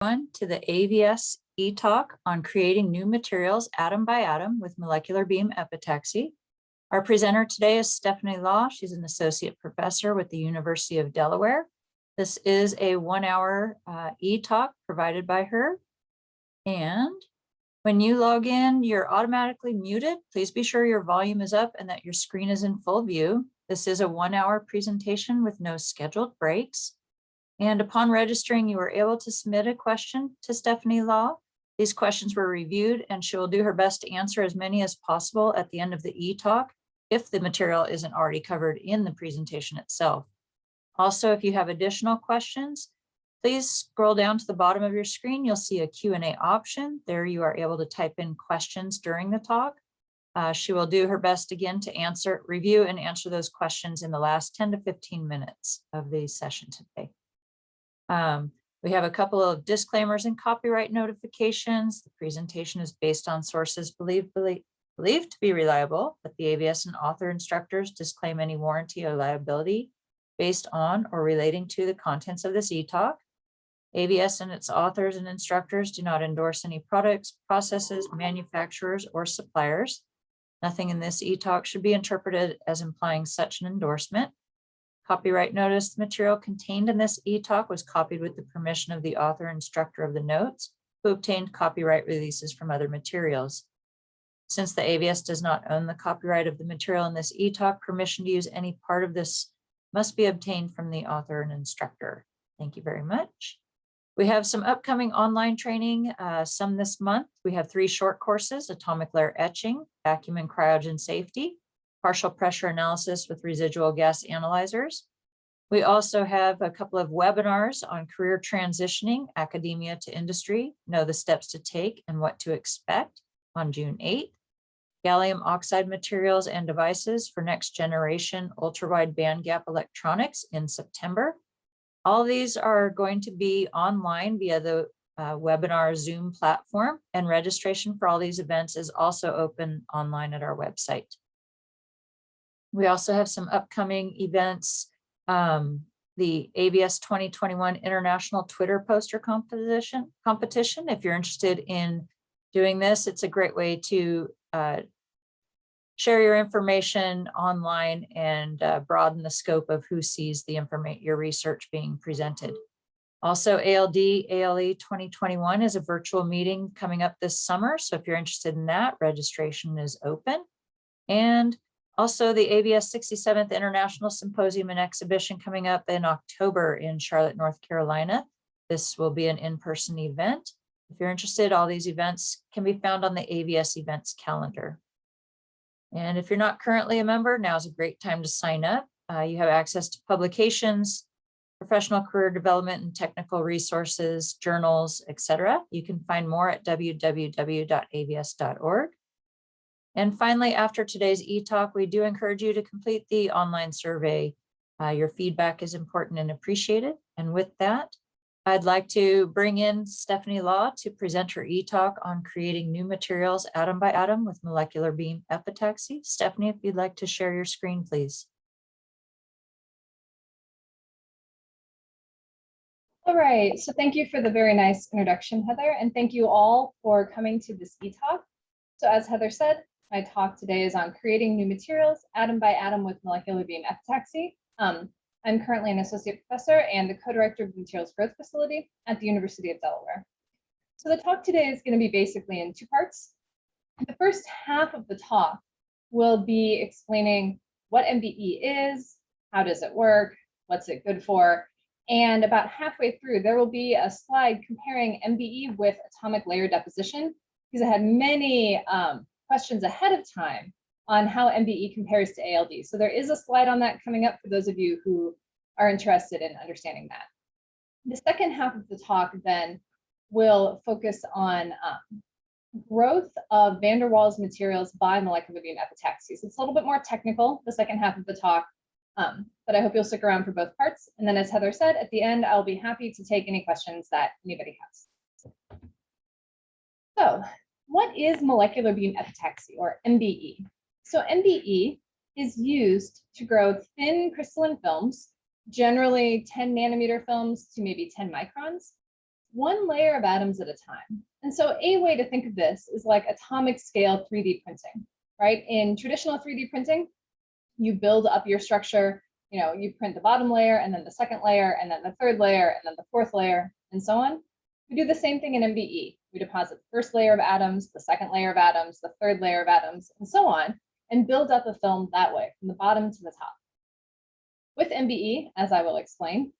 To the AVS e-talk on creating new materials atom by atom with molecular beam epitaxy. Our presenter today is Stephanie Law. She's an associate professor with the University of Delaware. This is a 1-hour e-talk provided by her. And when you log in, you're automatically muted. Please be sure your volume is up and that your screen is in full view. This is a 1-hour presentation with no scheduled breaks. And upon registering, you were able to submit a question to Stephanie Law. These questions were reviewed and she will do her best to answer as many as possible at the end of the e-talk if the material isn't already covered in the presentation itself. Also, if you have additional questions, please scroll down to the bottom of your screen. You'll see a Q&A option. There you are able to type in questions during the talk. She will do her best again to review and answer those questions in the last 10 to 15 minutes of the session today. We have a couple of disclaimers and copyright notifications. The presentation is based on sources believed to be reliable, but the AVS and author instructors disclaim any warranty or liability based on or relating to the contents of this e-talk. AVS and its authors and instructors do not endorse any products, processes, manufacturers, or suppliers. Nothing in this e-talk should be interpreted as implying such an endorsement. Copyright notice: the material contained in this e-talk was copied with the permission of the author and instructor of the notes, who obtained copyright releases from other materials. Since the AVS does not own the copyright of the material in this e-talk, permission to use any part of this must be obtained from the author and instructor. Thank you very much. We have some upcoming online training, some this month. We have 3 short courses: atomic layer etching, vacuum and cryogen safety, partial pressure analysis with residual gas analyzers. We also have a couple of webinars on career transitioning, academia to industry, know the steps to take and what to expect, on June 8th. Gallium oxide materials and devices for next generation ultra-wide bandgap electronics in September. All of these are going to be online via the webinar Zoom platform, and registration for all these events is also open online at our website. We also have some upcoming events. The AVS 2021 International Twitter Poster Competition. If you're interested in doing this, it's a great way to share your information online and broaden the scope of who sees the your research being presented. Also, ALE 2021 is a virtual meeting coming up this summer. So if you're interested in that, registration is open. And also the AVS 67th International Symposium and Exhibition coming up in October in Charlotte, North Carolina. This will be an in-person event. If you're interested, all these events can be found on the AVS events calendar. And if you're not currently a member, now is a great time to sign up. You have access to publications, professional career development and technical resources, journals, etc. You can find more at www.avs.org. And finally, after today's e-talk, we do encourage you to complete the online survey. Your feedback is important and appreciated. And with that, I'd like to bring in Stephanie Law to present her e-talk on creating new materials atom by atom with molecular beam epitaxy. Stephanie, if you'd like to share your screen, please. All right, so thank you for the very nice introduction, Heather, and thank you all for coming to this e-talk. So as Heather said, my talk today is on creating new materials atom by atom with molecular beam epitaxy. I'm currently an associate professor and the co-director of the Materials Growth Facility at the University of Delaware. So the talk today is going to be basically in 2 parts. The first half of the talk will be explaining what MBE is, how does it work, what's it good for, and about halfway through there will be a slide comparing MBE with atomic layer deposition, because I had many questions ahead of time on how MBE compares to ALD. So there is a slide on that coming up for those of you who are interested in understanding that. The second half of the talk then will focus on growth of van der Waals materials by molecular beam epitaxy. So it's a little bit more technical, the second half of the talk, but I hope you'll stick around for both parts. And then as Heather said, at the end, I'll be happy to take any questions that anybody has. So what is molecular beam epitaxy, or MBE? So MBE is used to grow thin crystalline films, generally 10 nanometer films to maybe 10 microns, one layer of atoms at a time. And so a way to think of this is like atomic scale 3D printing, right? In traditional 3D printing, you build up your structure, you print the bottom layer and then the second layer and then the third layer and then the fourth layer and so on. We do the same thing in MBE. We deposit the first layer of atoms, the second layer of atoms, the third layer of atoms, and so on, and build up a film that way from the bottom to the top. With MBE, as I will explain,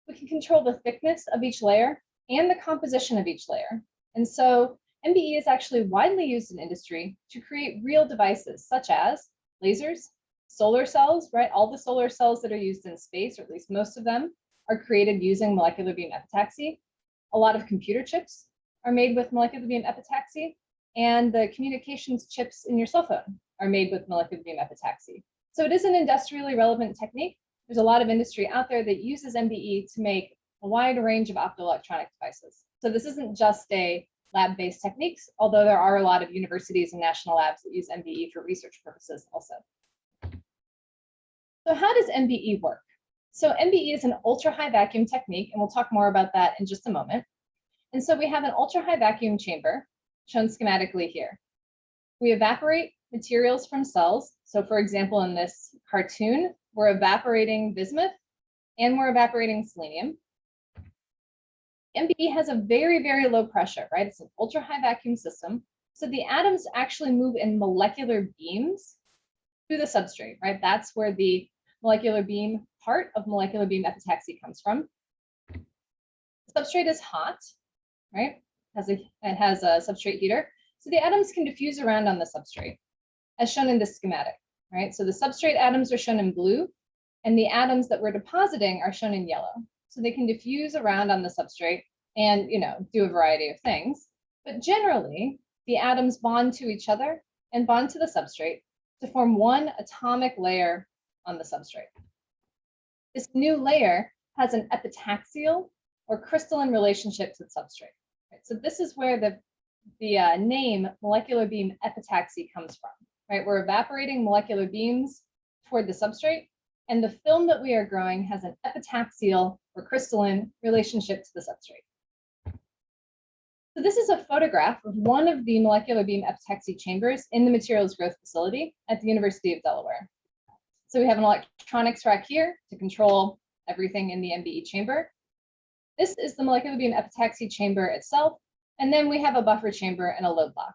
we can control the thickness of each layer and the composition of each layer. And so MBE is actually widely used in industry to create real devices such as lasers, solar cells, right? All the solar cells that are used in space, or at least most of them, are created using molecular beam epitaxy. A lot of computer chips are made with molecular beam epitaxy, and the communications chips in your cell phone are made with molecular beam epitaxy. So it is an industrially relevant technique. There's a lot of industry out there that uses MBE to make a wide range of optoelectronic devices. So this isn't just a lab-based techniques, although there are a lot of universities and national labs that use MBE for research purposes also. So how does MBE work? So MBE is an ultra-high vacuum technique, and we'll talk more about that in just a moment. And so we have an ultra-high vacuum chamber, shown schematically here. We evaporate materials from cells. So for example, in this cartoon, we're evaporating bismuth and we're evaporating selenium. MBE has a very, very low pressure, right? It's an ultra-high vacuum system. So the atoms actually move in molecular beams through the substrate, right? That's where the molecular beam part of molecular beam epitaxy comes from. The substrate is hot, right? It has a substrate heater. So the atoms can diffuse around on the substrate, as shown in this schematic, right? So the substrate atoms are shown in blue, and the atoms that we're depositing are shown in yellow. So they can diffuse around on the substrate and, do a variety of things. But generally, the atoms bond to each other and bond to the substrate to form one atomic layer on the substrate. This new layer has an epitaxial or crystalline relationship to the substrate. Right? So this is where the name molecular beam epitaxy comes from. Right? We're evaporating molecular beams toward the substrate, and the film that we are growing has an epitaxial or crystalline relationship to the substrate. So this is a photograph of one of the molecular beam epitaxy chambers in the materials growth facility at the University of Delaware. So we have an electronics rack here to control everything in the MBE chamber. This is the molecular beam epitaxy chamber itself, and then we have a buffer chamber and a load block.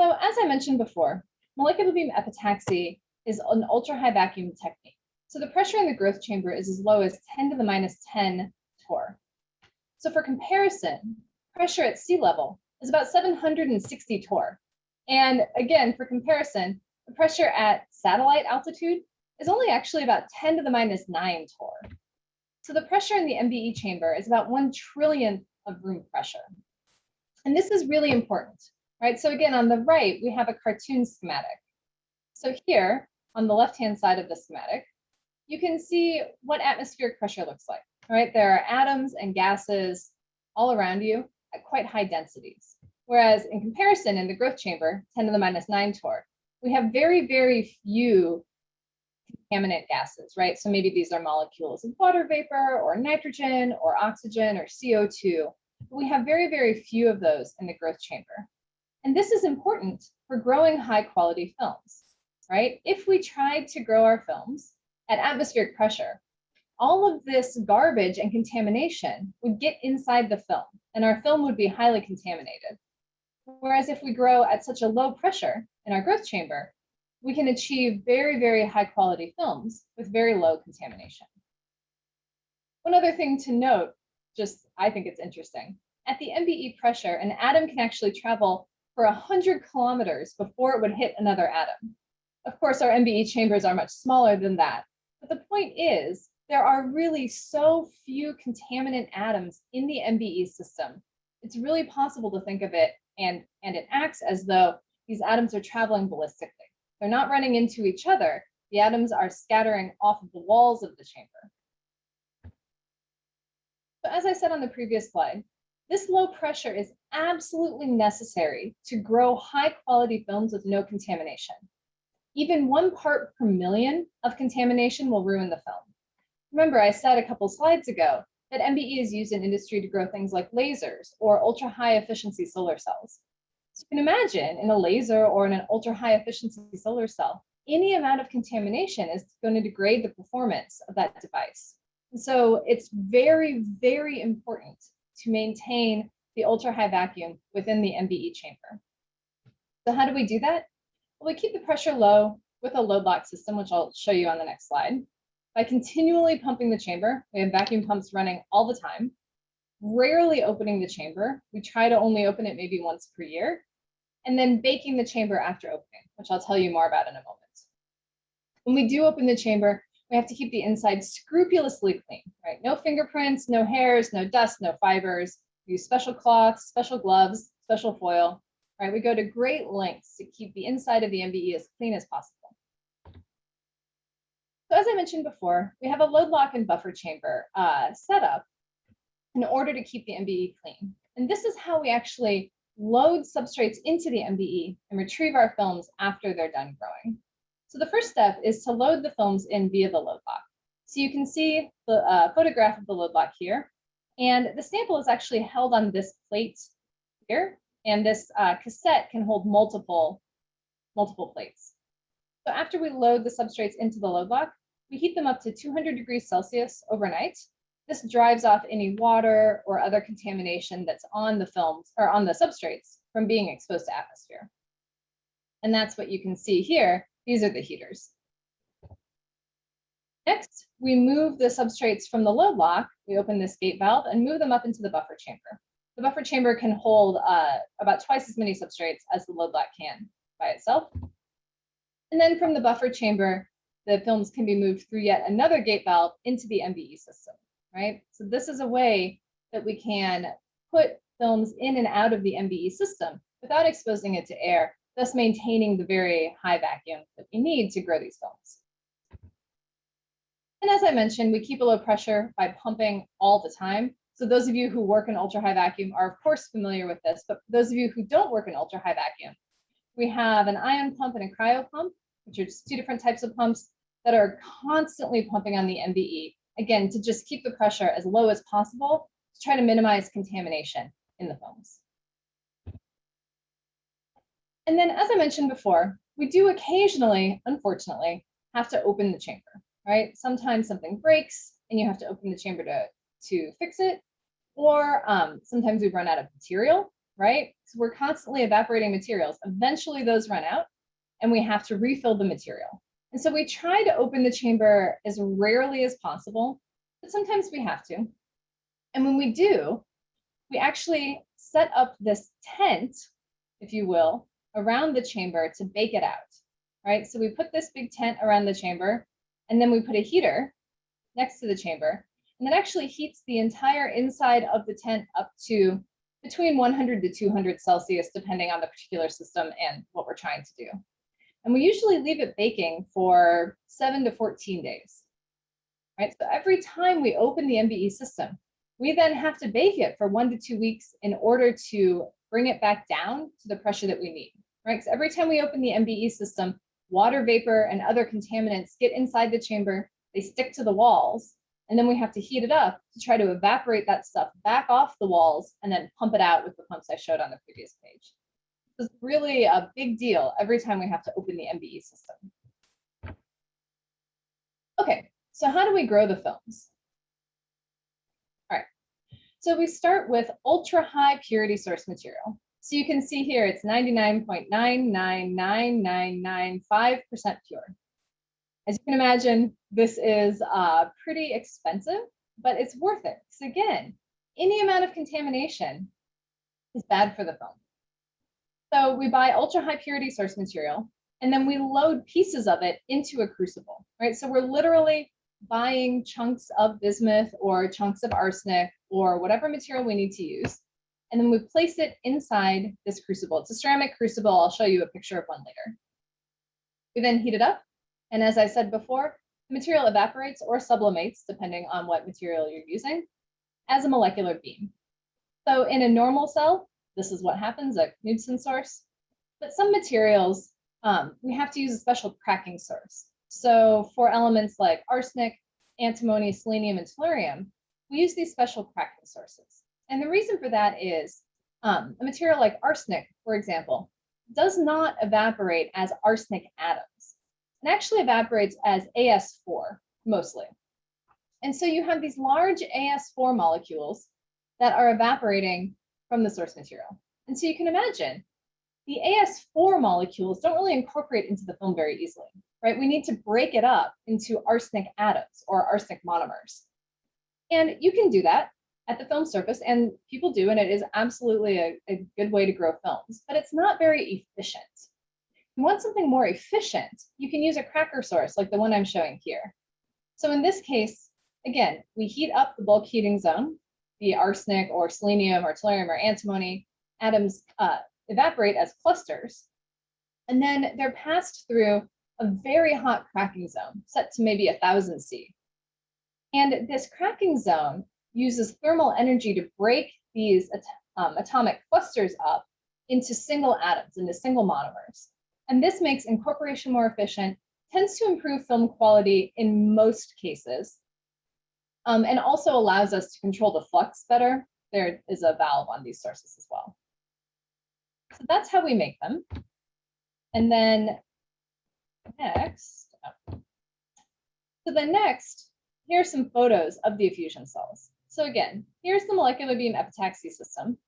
So as I mentioned before, molecular beam epitaxy is an ultra-high vacuum technique. So the pressure in the growth chamber is as low as 10 to the minus 10 torr. So for comparison, pressure at sea level is about 760 torr. And again, for comparison, the pressure at satellite altitude is only actually about 10 to the minus 9 torr. So the pressure in the MBE chamber is about 1 trillionth of room pressure. And this is really important, right? So again, on the right, we have a cartoon schematic. So here, on the left-hand side of the schematic, you can see what atmospheric pressure looks like, right? There are atoms and gases all around you at quite high densities. Whereas in comparison, in the growth chamber, 10 to the minus 9 torr, we have very, very few contaminant gases, right? So maybe these are molecules of water vapor or nitrogen or oxygen or CO2. But we have very, very few of those in the growth chamber. And this is important for growing high quality films, right? If we tried to grow our films at atmospheric pressure, all of this garbage and contamination would get inside the film, and our film would be highly contaminated. Whereas if we grow at such a low pressure in our growth chamber, we can achieve very, very high quality films with very low contamination. One other thing to note, I think it's interesting, at the MBE pressure, an atom can actually travel for 100 kilometers before it would hit another atom. Of course, our MBE chambers are much smaller than that, but the point is, there are really so few contaminant atoms in the MBE system. It's really possible to think of it, and it acts as though these atoms are traveling ballistically. They're not running into each other. The atoms are scattering off of the walls of the chamber. So as I said on the previous slide, this low pressure is absolutely necessary to grow high quality films with no contamination. Even 1 part per million of contamination will ruin the film. Remember, I said a couple slides ago that MBE is used in industry to grow things like lasers or ultra high efficiency solar cells. So you can imagine in a laser or in an ultra high efficiency solar cell, any amount of contamination is going to degrade the performance of that device. And so it's very, very important to maintain the ultra high vacuum within the MBE chamber. So how do we do that? Well, we keep the pressure low with a load lock system, which I'll show you on the next slide. By continually pumping the chamber, we have vacuum pumps running all the time, rarely opening the chamber. We try to only open it maybe once per year, and then baking the chamber after opening, which I'll tell you more about in a moment. When we do open the chamber, we have to keep the inside scrupulously clean, right? No fingerprints, no hairs, no dust, no fibers. We use special cloths, special gloves, special foil, right? We go to great lengths to keep the inside of the MBE as clean as possible. So as I mentioned before, we have a load lock and buffer chamber set up in order to keep the MBE clean. And this is how we actually load substrates into the MBE and retrieve our films after they're done growing. So the first step is to load the films in via the load lock. So you can see the photograph of the load lock here. And the sample is actually held on this plate here. And this cassette can hold multiple plates. So after we load the substrates into the load lock, we heat them up to 200 degrees Celsius overnight. This drives off any water or other contamination that's on the films or on the substrates from being exposed to atmosphere. And that's what you can see here. These are the heaters. Next, we move the substrates from the load lock. We open this gate valve and move them up into the buffer chamber. The buffer chamber can hold about twice as many substrates as the load lock can by itself. And then from the buffer chamber, the films can be moved through yet another gate valve into the MBE system, right? So this is a way that we can put films in and out of the MBE system without exposing it to air, thus maintaining the very high vacuum that we need to grow these films. And as I mentioned, we keep a low pressure by pumping all the time. So those of you who work in ultra high vacuum are of course familiar with this, but those of you who don't work in ultra high vacuum, we have an ion pump and a cryo pump, which are just two different types of pumps that are constantly pumping on the MBE, again, to just keep the pressure as low as possible to try to minimize contamination in the films. And then, as I mentioned before, we do occasionally, unfortunately, have to open the chamber, right? Sometimes something breaks and you have to open the chamber to fix it, or sometimes we run out of material, right? So we're constantly evaporating materials. Eventually those run out and we have to refill the material. And so we try to open the chamber as rarely as possible, but sometimes we have to. And when we do, we actually set up this tent, if you will, around the chamber to bake it out, right? So we put this big tent around the chamber, and then we put a heater next to the chamber, and that actually heats the entire inside of the tent up to between 100 to 200 Celsius, depending on the particular system and what we're trying to do. And we usually leave it baking for 7 to 14 days, right? So every time we open the MBE system, we then have to bake it for 1 to 2 weeks in order to bring it back down to the pressure that we need, right? So every time we open the MBE system, water vapor and other contaminants get inside the chamber, they stick to the walls, and then we have to heat it up to try to evaporate that stuff back off the walls and then pump it out with the pumps I showed on the previous page. It's really a big deal every time we have to open the MBE system. Okay, so how do we grow the films? All right, so we start with ultra high purity source material. So you can see here, it's 99.999995% pure. As you can imagine, this is pretty expensive, but it's worth it. Because again, any amount of contamination is bad for the film. So we buy ultra high purity source material, and then we load pieces of it into a crucible, right? So we're literally buying chunks of bismuth or chunks of arsenic or whatever material we need to use. And then we place it inside this crucible. It's a ceramic crucible. I'll show you a picture of one later. We then heat it up. And as I said before, the material evaporates or sublimates, depending on what material you're using, as a molecular beam. So in a normal cell, this is what happens, a Knudsen source. But some materials, we have to use a special cracking source. So for elements like arsenic, antimony, selenium, and tellurium, we use these special cracking sources. And the reason for that is a material like arsenic, for example, does not evaporate as arsenic atoms. It actually evaporates as As4 mostly. And so you have these large As4 molecules that are evaporating from the source material. And so you can imagine the As4 molecules don't really incorporate into the film very easily, right? We need to break it up into arsenic atoms or arsenic monomers. And you can do that at the film surface, and people do, and it is absolutely a good way to grow films, but it's not very efficient. If you want something more efficient, you can use a cracker source like the one I'm showing here. So in this case, again, we heat up the bulk heating zone. The arsenic or selenium or tellurium or antimony atoms evaporate as clusters, and then they're passed through a very hot cracking zone set to maybe 1000 C. And this cracking zone uses thermal energy to break these atomic clusters up into single atoms, into single monomers. And this makes incorporation more efficient, tends to improve film quality in most cases, and also allows us to control the flux better. There is a valve on these sources as well. So that's how we make them. And then next, here are some photos of the effusion cells. So again, here's the molecular beam epitaxy system.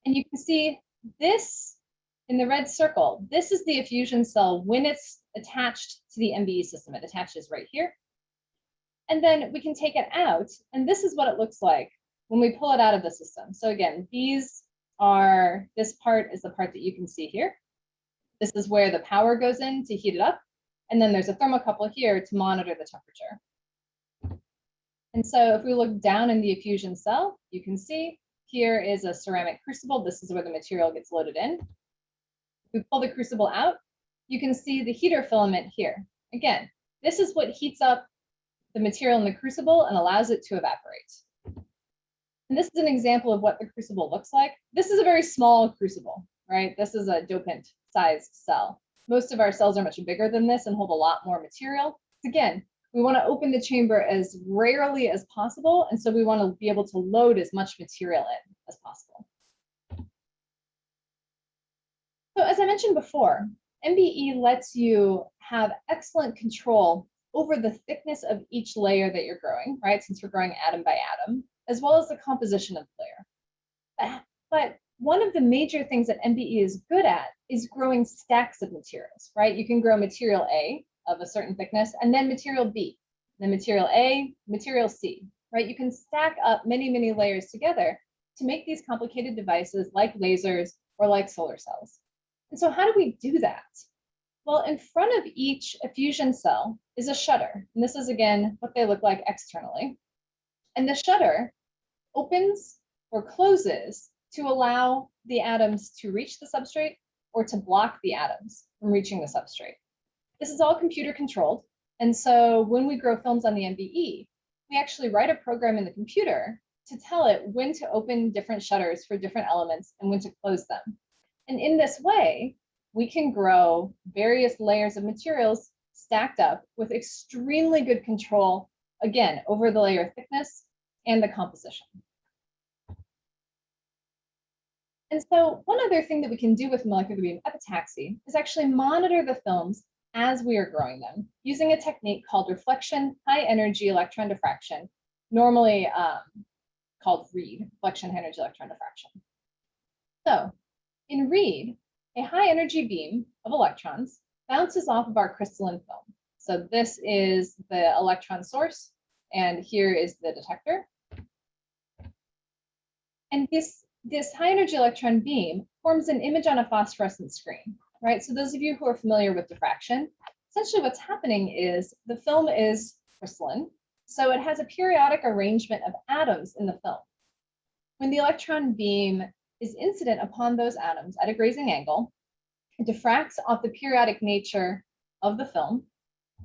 And you can see this in the red circle. This is the effusion cell when it's attached to the MBE system. It attaches right here. And then we can take it out, and this is what it looks like when we pull it out of the system. So again, this part is the part that you can see here. This is where the power goes in to heat it up. And then there's a thermocouple here to monitor the temperature. And so if we look down in the effusion cell, you can see here is a ceramic crucible. This is where the material gets loaded in. If we pull the crucible out, you can see the heater filament here. Again, this is what heats up the material in the crucible and allows it to evaporate. And this is an example of what the crucible looks like. This is a very small crucible, right? This is a dopant sized cell. Most of our cells are much bigger than this and hold a lot more material. Again, we want to open the chamber as rarely as possible, and so we want to be able to load as much material in as possible. So as I mentioned before, MBE lets you have excellent control over the thickness of each layer that you're growing, right? Since we're growing atom by atom, as well as the composition of the layer. But one of the major things that MBE is good at is growing stacks of materials, right? You can grow material A of a certain thickness, and then material B, then material A, material C, right? You can stack up many, many layers together to make these complicated devices like lasers or like solar cells. And so how do we do that? Well, in front of each effusion cell is a shutter. And this is, again, what they look like externally. And the shutter opens or closes to allow the atoms to reach the substrate or to block the atoms from reaching the substrate. This is all computer controlled. And so when we grow films on the MBE, we actually write a program in the computer to tell it when to open different shutters for different elements and when to close them. And in this way, we can grow various layers of materials stacked up with extremely good control, again, over the layer thickness and the composition. And so one other thing that we can do with molecular beam epitaxy is actually monitor the films as we are growing them using a technique called reflection high energy electron diffraction, normally called REED, reflection high energy electron diffraction. So in REED, a high energy beam of electrons bounces off of our crystalline film. So this is the electron source, and here is the detector. And this high energy electron beam forms an image on a phosphorescent screen, right? So those of you who are familiar with diffraction, essentially what's happening is the film is crystalline, so it has a periodic arrangement of atoms in the film. When the electron beam is incident upon those atoms at a grazing angle, it diffracts off the periodic nature of the film,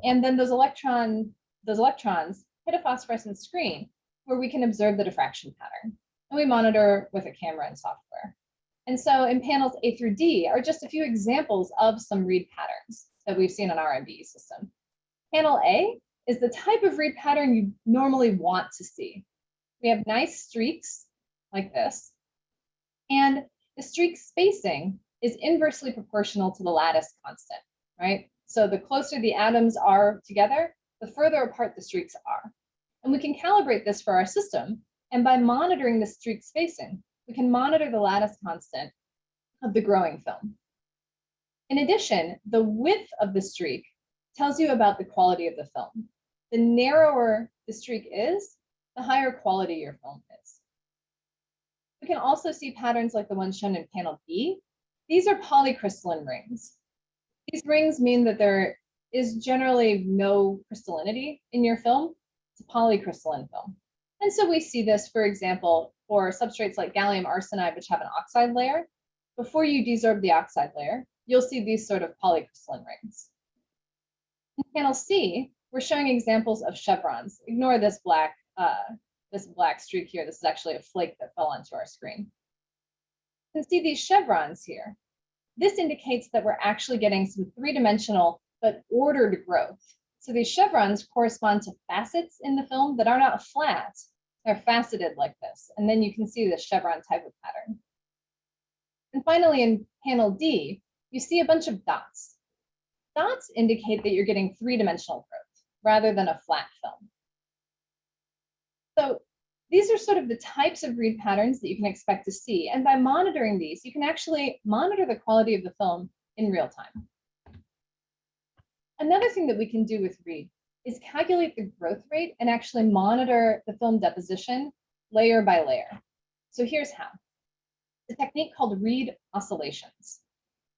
and then those electrons hit a phosphorescent screen where we can observe the diffraction pattern. And we monitor with a camera and software. And so in panels A through D are just a few examples of some read patterns that we've seen on our MBE system. Panel A is the type of read pattern you normally want to see. we have nice streaks like this. And the streak spacing is inversely proportional to the lattice constant, right? So the closer the atoms are together, the further apart the streaks are. And we can calibrate this for our system. And by monitoring the streak spacing, we can monitor the lattice constant of the growing film. In addition, the width of the streak tells you about the quality of the film. The narrower the streak is, the higher quality your film is. We can also see patterns like the ones shown in panel B. These are polycrystalline rings. These rings mean that there is generally no crystallinity in your film. It's a polycrystalline film. And so we see this, for example, for substrates like gallium arsenide, which have an oxide layer. Before you desorb the oxide layer, you'll see these sort of polycrystalline rings. In panel C, we're showing examples of chevrons. Ignore this black streak here. This is actually a flake that fell onto our screen. You can see these chevrons here. This indicates that we're actually getting some three-dimensional but ordered growth. So these chevrons correspond to facets in the film that are not flat. They're faceted like this. And then you can see the chevron type of pattern. And finally, in panel D, you see a bunch of dots. Dots indicate that you're getting three-dimensional growth rather than a flat film. So these are sort of the types of read patterns that you can expect to see. And by monitoring these, you can actually monitor the quality of the film in real time. Another thing that we can do with read is calculate the growth rate and actually monitor the film deposition layer by layer. So here's how. It's a technique called read oscillations.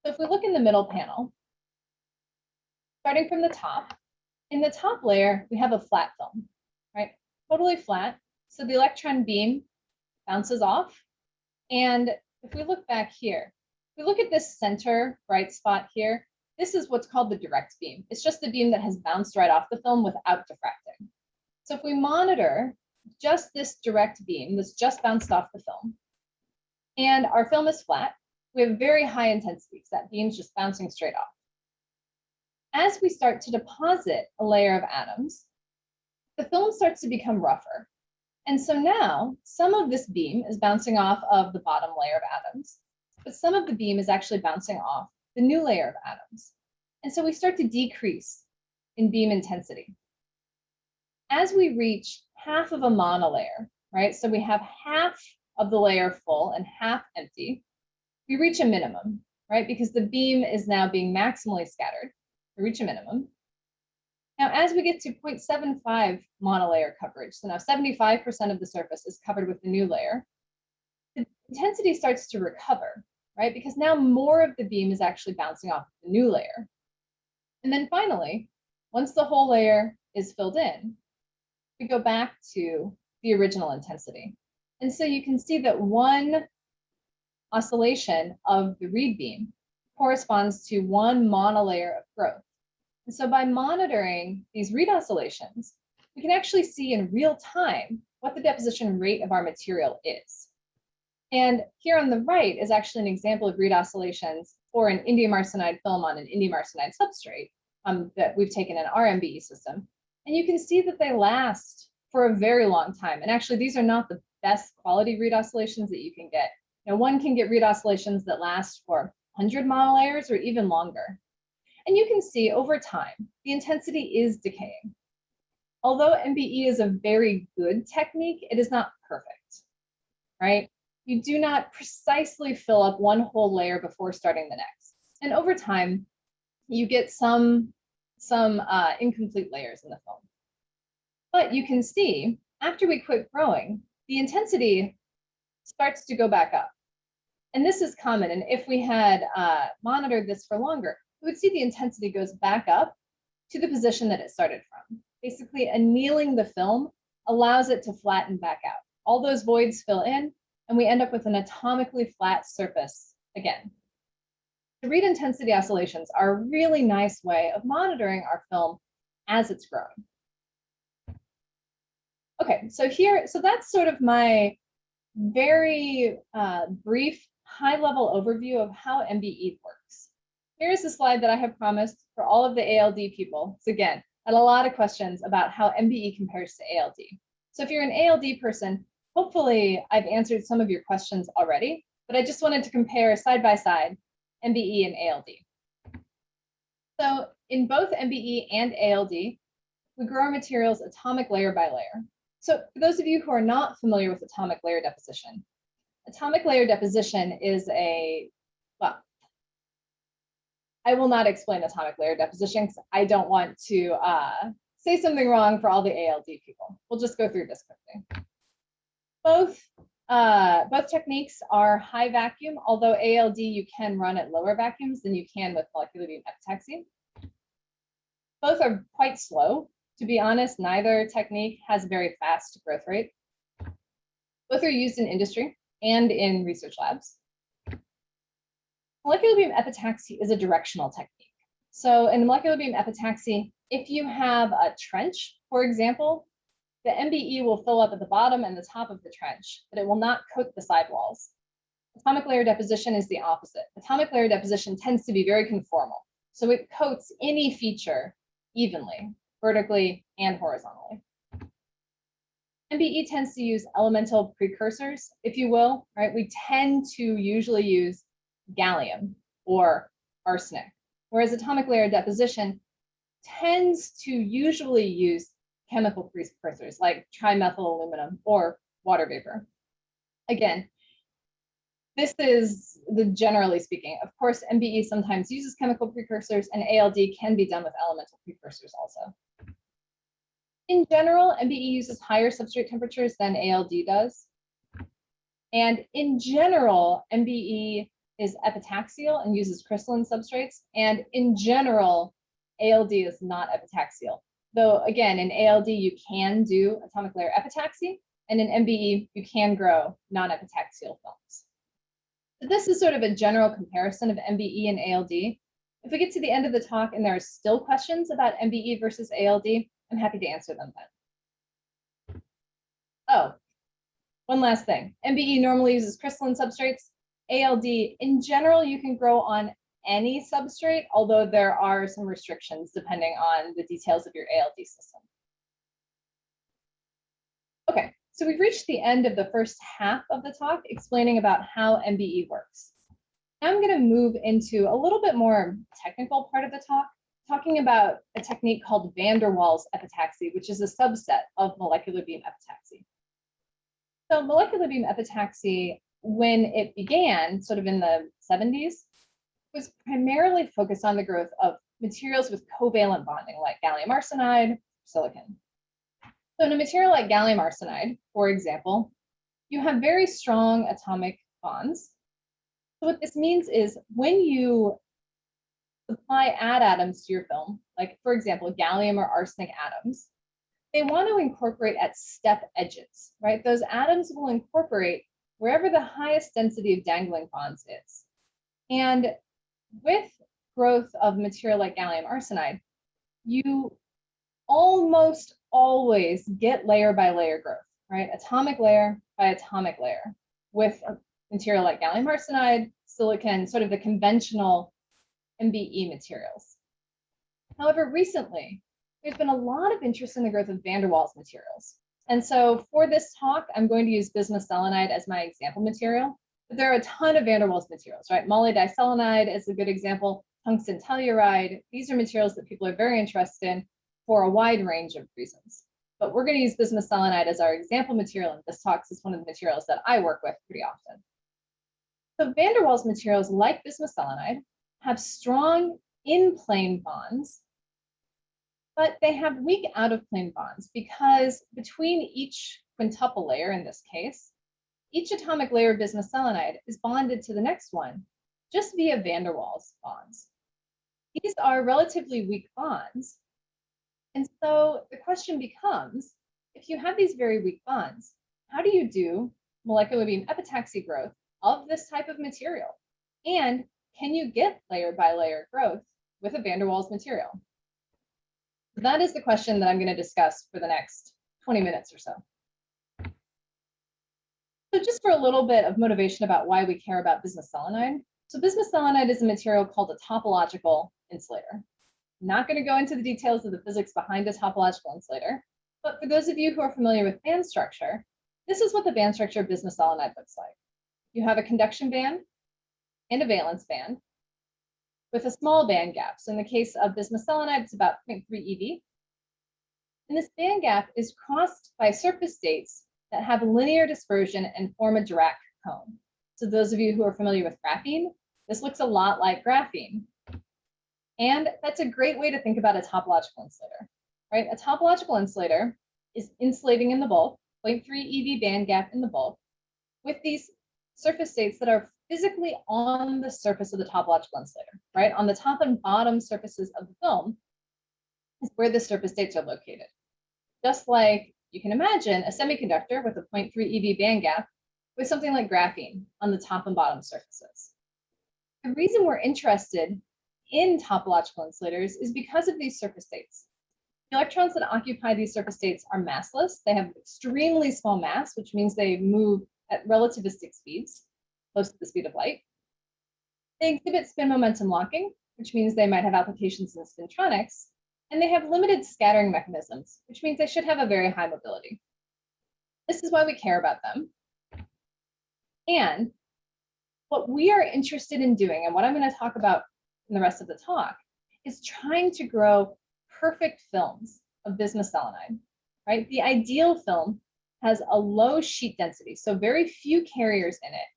So if we look in the middle panel, starting from the top, in the top layer, we have a flat film, right? Totally flat. So the electron beam bounces off. And if we look back here, if we look at this center bright spot here, this is what's called the direct beam. It's just the beam that has bounced right off the film without diffracting. So if we monitor just this direct beam that's just bounced off the film, and our film is flat, we have very high intensities. That beam's just bouncing straight off. As we start to deposit a layer of atoms, the film starts to become rougher. And so now some of this beam is bouncing off of the bottom layer of atoms, but some of the beam is actually bouncing off the new layer of atoms. And so we start to decrease in beam intensity. As we reach half of a monolayer, right? So we have half of the layer full and half empty, we reach a minimum, right? Because the beam is now being maximally scattered. We reach a minimum. Now, as we get to 0.75 monolayer coverage, so now 75% of the surface is covered with the new layer, the intensity starts to recover, right? Because now more of the beam is actually bouncing off the new layer. And then finally, once the whole layer is filled in, we go back to the original intensity. And so you can see that one oscillation of the read beam corresponds to one monolayer of growth. And so by monitoring these read oscillations, we can actually see in real time what the deposition rate of our material is. And here on the right is actually an example of read oscillations for an indium arsenide film on an indium arsenide substrate that we've taken in our MBE system. And you can see that they last for a very long time. And actually, these are not the best quality read oscillations that you can get. Now, one can get read oscillations that last for 100 monolayers or even longer. And you can see over time, the intensity is decaying. Although MBE is a very good technique, it is not perfect, right? You do not precisely fill up one whole layer before starting the next. And over time, you get some incomplete layers in the film. But you can see, after we quit growing, the intensity starts to go back up. And this is common. And if we had monitored this for longer, we would see the intensity goes back up to the position that it started from. Basically, annealing the film allows it to flatten back out. All those voids fill in, and we end up with an atomically flat surface again. The read intensity oscillations are a really nice way of monitoring our film as it's growing. Okay, so that's sort of my very brief, high-level overview of how MBE works. Here's the slide that I have promised for all of the ALD people. So again, I had a lot of questions about how MBE compares to ALD. So if you're an ALD person, hopefully I've answered some of your questions already, but I just wanted to compare side by side MBE and ALD. So in both MBE and ALD, we grow our materials atomic layer by layer. So for those of you who are not familiar with atomic layer deposition is well, I will not explain atomic layer deposition because I don't want to say something wrong for all the ALD people. We'll just go through this quickly. Both techniques are high vacuum, although ALD you can run at lower vacuums than you can with molecular beam epitaxy. Both are quite slow. To be honest, neither technique has a very fast growth rate. Both are used in industry and in research labs. Molecular beam epitaxy is a directional technique. So in molecular beam epitaxy, if you have a trench, for example, the MBE will fill up at the bottom and the top of the trench, but it will not coat the sidewalls. Atomic layer deposition is the opposite. Atomic layer deposition tends to be very conformal. So it coats any feature evenly, vertically and horizontally. MBE tends to use elemental precursors, if you will, right? We tend to usually use gallium or arsenic, whereas atomic layer deposition tends to usually use chemical precursors like trimethyl aluminum or water vapor. Again, this is the generally speaking. Of course, MBE sometimes uses chemical precursors, and ALD can be done with elemental precursors also. In general, MBE uses higher substrate temperatures than ALD does. And in general, MBE is epitaxial and uses crystalline substrates. And in general, ALD is not epitaxial. Though again, in ALD, you can do atomic layer epitaxy, and in MBE, you can grow non-epitaxial films. So this is sort of a general comparison of MBE and ALD. If we get to the end of the talk and there are still questions about MBE versus ALD, I'm happy to answer them then. Oh, one last thing. MBE normally uses crystalline substrates. ALD, in general, you can grow on any substrate, although there are some restrictions depending on the details of your ALD system. Okay, so we've reached the end of the first half of the talk explaining about how MBE works. Now I'm going to move into a little bit more technical part of the talk, talking about a technique called van der Waals epitaxy, which is a subset of molecular beam epitaxy. So molecular beam epitaxy, when it began, sort of in the 70s, was primarily focused on the growth of materials with covalent bonding, like gallium arsenide, silicon. So in a material like gallium arsenide, for example, you have very strong atomic bonds. So what this means is when you add atoms to your film, like for example, gallium or arsenic atoms, they want to incorporate at step edges, right? Those atoms will incorporate wherever the highest density of dangling bonds is. And with growth of material like gallium arsenide, you almost always get layer by layer growth, right? Atomic layer by atomic layer with a material like gallium arsenide, silicon, sort of the conventional MBE materials. However, recently, there's been a lot of interest in the growth of van der Waals materials. And so for this talk, I'm going to use bismuth selenide as my example material. But there are a ton of van der Waals materials, right? Moly diselenide is a good example, tungsten telluride. These are materials that people are very interested in for a wide range of reasons. But we're going to use bismuth selenide as our example material in this talk. It's one of the materials that I work with pretty often. So van der Waals materials like bismuth selenide have strong in-plane bonds, but they have weak out-of-plane bonds because between each quintuple layer, in this case, each atomic layer of bismuth selenide is bonded to the next one just via van der Waals bonds. These are relatively weak bonds. And so the question becomes, if you have these very weak bonds, how do you do molecular beam epitaxy growth of this type of material? And can you get layer by layer growth with a van der Waals material? That is the question that I'm going to discuss for the next 20 minutes or so. So just for a little bit of motivation about why we care about bismuth selenide. So bismuth selenide is a material called a topological insulator. I'm not going to go into the details of the physics behind a topological insulator, but for those of you who are familiar with band structure, This is what the band structure of bismuth-selenide looks like. You have a conduction band and a valence band with a small band gap. So in the case of bismuth-selenide, it's about 0.3 eV. And this band gap is crossed by surface states that have linear dispersion and form a Dirac cone. So those of you who are familiar with graphene, this looks a lot like graphene. And that's a great way to think about a topological insulator, right? A topological insulator is insulating in the bulk, 0.3 eV band gap in the bulk, with these surface states that are physically on the surface of the topological insulator, right? On the top and bottom surfaces of the film is where the surface states are located. Just like you can imagine a semiconductor with a 0.3 eV band gap with something like graphene on the top and bottom surfaces. The reason we're interested in topological insulators is because of these surface states. The electrons that occupy these surface states are massless. They have extremely small mass, which means they move at relativistic speeds, close to the speed of light. They exhibit spin momentum locking, which means they might have applications in spintronics, and they have limited scattering mechanisms, which means they should have a very high mobility. This is why we care about them. And what we are interested in doing, and what I'm going to talk about in the rest of the talk, is trying to grow perfect films of bismuth-selenide, right? The ideal film has a low sheet density, so very few carriers in it,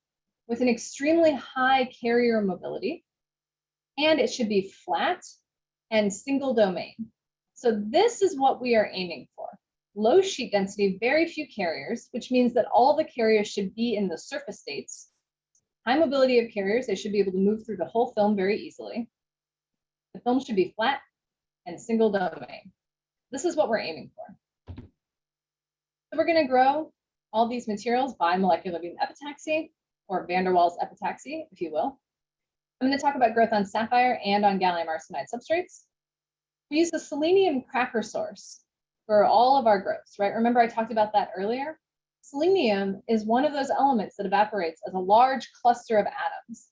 with an extremely high carrier mobility, and it should be flat and single domain. So this is what we are aiming for. Low sheet density, very few carriers, which means that all the carriers should be in the surface states. High mobility of carriers, they should be able to move through the whole film very easily. The film should be flat and single domain. This is what we're aiming for. So we're going to grow all these materials by molecular beam epitaxy, or van der Waals epitaxy, if you will. I'm going to talk about growth on sapphire and on gallium arsenide substrates. We use the selenium cracker source for all of our growths, right? Remember I talked about that earlier? Selenium is one of those elements that evaporates as a large cluster of atoms.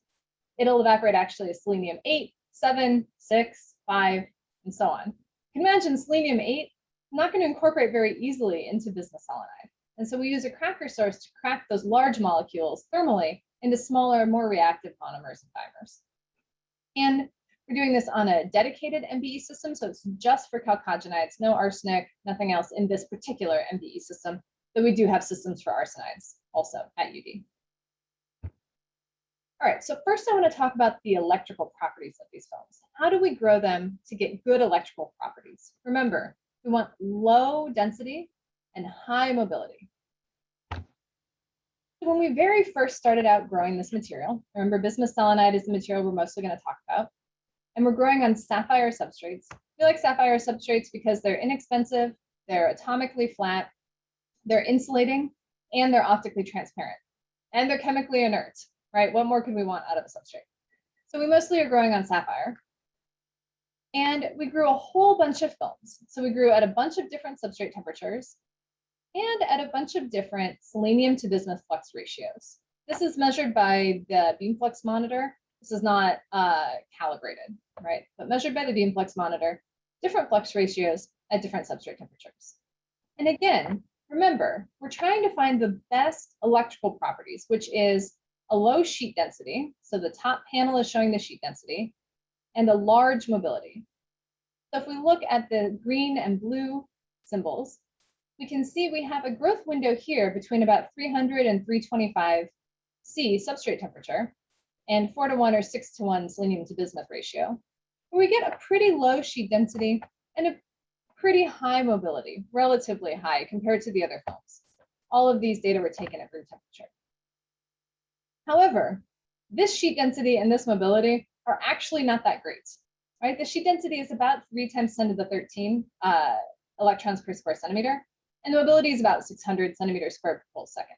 It'll evaporate actually as selenium 8, 7, 6, 5, and so on. You can imagine selenium 8 not going to incorporate very easily into bismuth-selenide. And so we use a cracker source to crack those large molecules thermally into smaller, more reactive monomers and fibers. And we're doing this on a dedicated MBE system, so it's just for chalcogenides, no arsenic, nothing else in this particular MBE system, though we do have systems for arsenides also at UD. All right, so first I want to talk about the electrical properties of these films. How do we grow them to get good electrical properties? Remember, we want low density and high mobility. So when we very first started out growing this material, remember bismuth-selenide is the material we're mostly going to talk about, and we're growing on sapphire substrates. We like sapphire substrates because they're inexpensive, they're atomically flat, they're insulating, and they're optically transparent, and they're chemically inert, right? What more could we want out of a substrate? So we mostly are growing on sapphire. And we grew a whole bunch of films. So we grew at a bunch of different substrate temperatures and at a bunch of different selenium to bismuth flux ratios. This is measured by the beam flux monitor. This is not calibrated, right? But measured by the beam flux monitor, different flux ratios at different substrate temperatures. And again, remember, we're trying to find the best electrical properties, which is a low sheet density. So the top panel is showing the sheet density, and a large mobility. So if we look at the green and blue symbols, we can see we have a growth window here between about 300 and 325 C substrate temperature and 4:1 or 6:1 selenium to bismuth ratio, where we get a pretty low sheet density and a pretty high mobility, relatively high compared to the other films. All of these data were taken at room temperature. However, this sheet density and this mobility are actually not that great, right? The sheet density is about 3 × 10⁻13 electrons per square centimeter, and the mobility is about 600 centimeters squared per pulse second.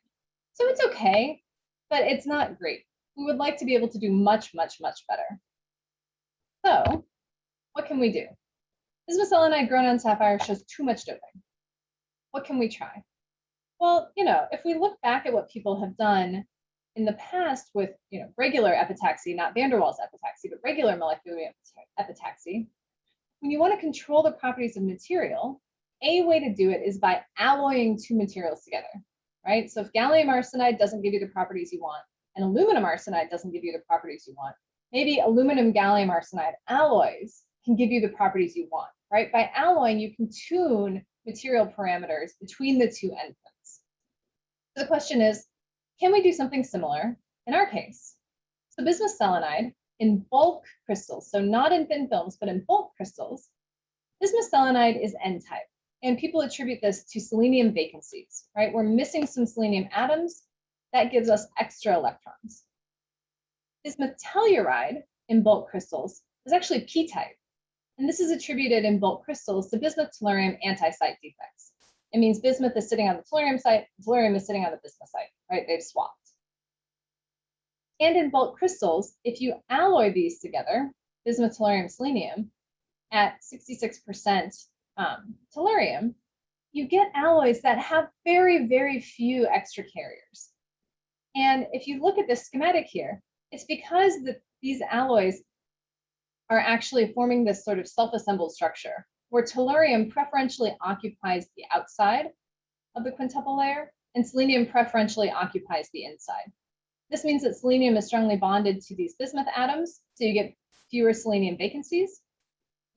So it's okay, but it's not great. We would like to be able to do much, much, much better. So what can we do? Bismuth-selenide grown on sapphire shows too much doping. What can we try? Well, if we look back at what people have done in the past with regular epitaxy, not van der Waals epitaxy, but regular molecular epitaxy, when you want to control the properties of material, a way to do it is by alloying two materials together. right? So if gallium arsenide doesn't give you the properties you want, and aluminum arsenide doesn't give you the properties you want, maybe aluminum gallium arsenide alloys can give you the properties you want, right? By alloying, you can tune material parameters between the two endpoints. So the question is, can we do something similar in our case? So bismuth selenide in bulk crystals, so not in thin films, but in bulk crystals, bismuth selenide is N-type. And people attribute this to selenium vacancies, right? We're missing some selenium atoms. That gives us extra electrons. Bismuth telluride in bulk crystals is actually P-type. And this is attributed in bulk crystals to bismuth tellurium anti-site defects. It means bismuth is sitting on the tellurium site, tellurium is sitting on the bismuth site, right? They've swapped. And in bulk crystals, if you alloy these together, bismuth tellurium selenium, at 66% tellurium, you get alloys that have very, very few extra carriers. And if you look at this schematic here, it's because these alloys are actually forming this sort of self-assembled structure where tellurium preferentially occupies the outside of the quintuple layer and selenium preferentially occupies the inside. This means that selenium is strongly bonded to these bismuth atoms, so you get fewer selenium vacancies.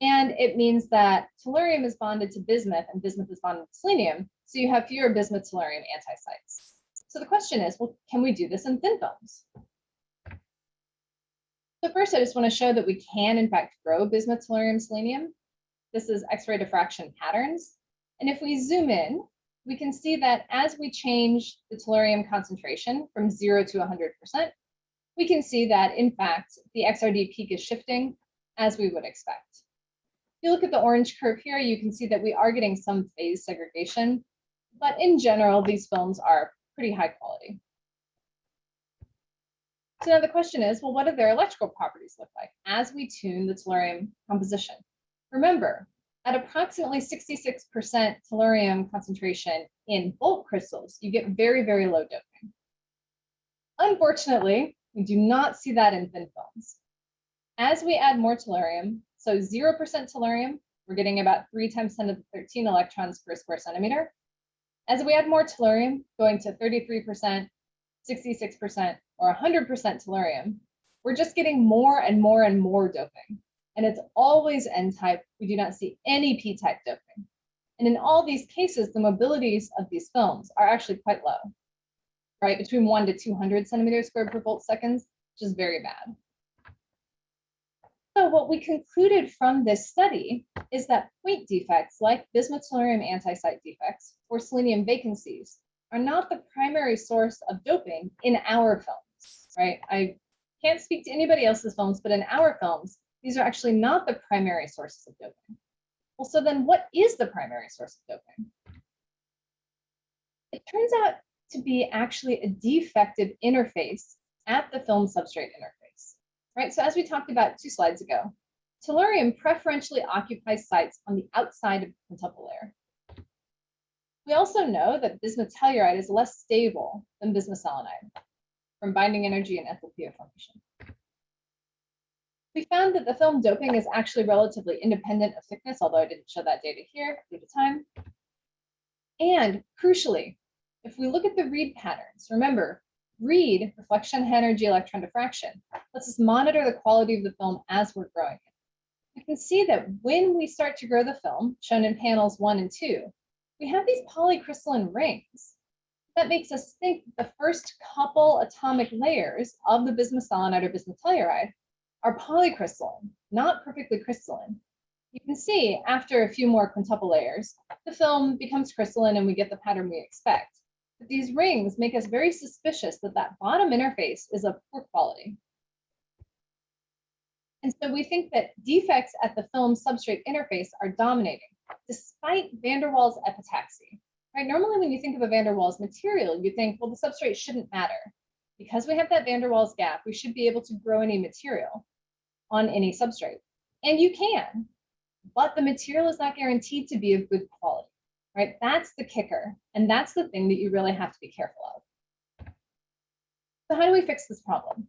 And it means that tellurium is bonded to bismuth and bismuth is bonded to selenium, so you have fewer bismuth tellurium antisites. So the question is, well, can we do this in thin films? So first, I just want to show that we can, in fact, grow bismuth tellurium selenium. This is X-ray diffraction patterns. And if we zoom in, we can see that as we change the tellurium concentration from 0 to 100%, we can see that, in fact, the XRD peak is shifting as we would expect. If you look at the orange curve here, you can see that we are getting some phase segregation, but in general, these films are pretty high quality. So now the question is, well, what do their electrical properties look like as we tune the tellurium composition? Remember, at approximately 66% tellurium concentration in bulk crystals, you get very, very low doping. Unfortunately, we do not see that in thin films. As we add more tellurium, so 0% tellurium, we're getting about 3 × 10⁻13 electrons per square centimeter. As we add more tellurium, going to 33%, 66%, or 100% tellurium, we're just getting more and more and more doping. And it's always N-type. We do not see any P-type doping. And in all these cases, the mobilities of these films are actually quite low, right? Between 1 to 200 centimeters squared per volt seconds, which is very bad. So what we concluded from this study is that point defects like bismuth tellurium anti-site defects or selenium vacancies are not the primary source of doping in our films, right? I can't speak to anybody else's films, but in our films, these are actually not the primary sources of doping. Well, so then what is the primary source of doping? It turns out to be actually a defective interface at the film substrate interface, right? So as we talked about 2 slides ago, tellurium preferentially occupies sites on the outside of the quintuple layer. We also know that bismuth telluride is less stable than bismuth selenide from binding energy and enthalpy of formation. We found that the film doping is actually relatively independent of thickness, although I didn't show that data here due to time. And crucially, if we look at the read patterns, remember, read, reflection energy, electron diffraction, lets us monitor the quality of the film as we're growing it. We can see that when we start to grow the film, shown in panels 1 and 2, we have these polycrystalline rings. That makes us think that the first couple atomic layers of the bismuth selenide or bismuth telluride are polycrystalline, not perfectly crystalline. You can see after a few more quintuple layers, the film becomes crystalline and we get the pattern we expect. But these rings make us very suspicious that that bottom interface is of poor quality. And so we think that defects at the film substrate interface are dominating, despite van der Waals epitaxy. Right? Normally, when you think of a van der Waals material, you think, well, the substrate shouldn't matter. Because we have that van der Waals gap, we should be able to grow any material on any substrate. And you can, but the material is not guaranteed to be of good quality. Right? That's the kicker. And that's the thing that you really have to be careful of. So how do we fix this problem?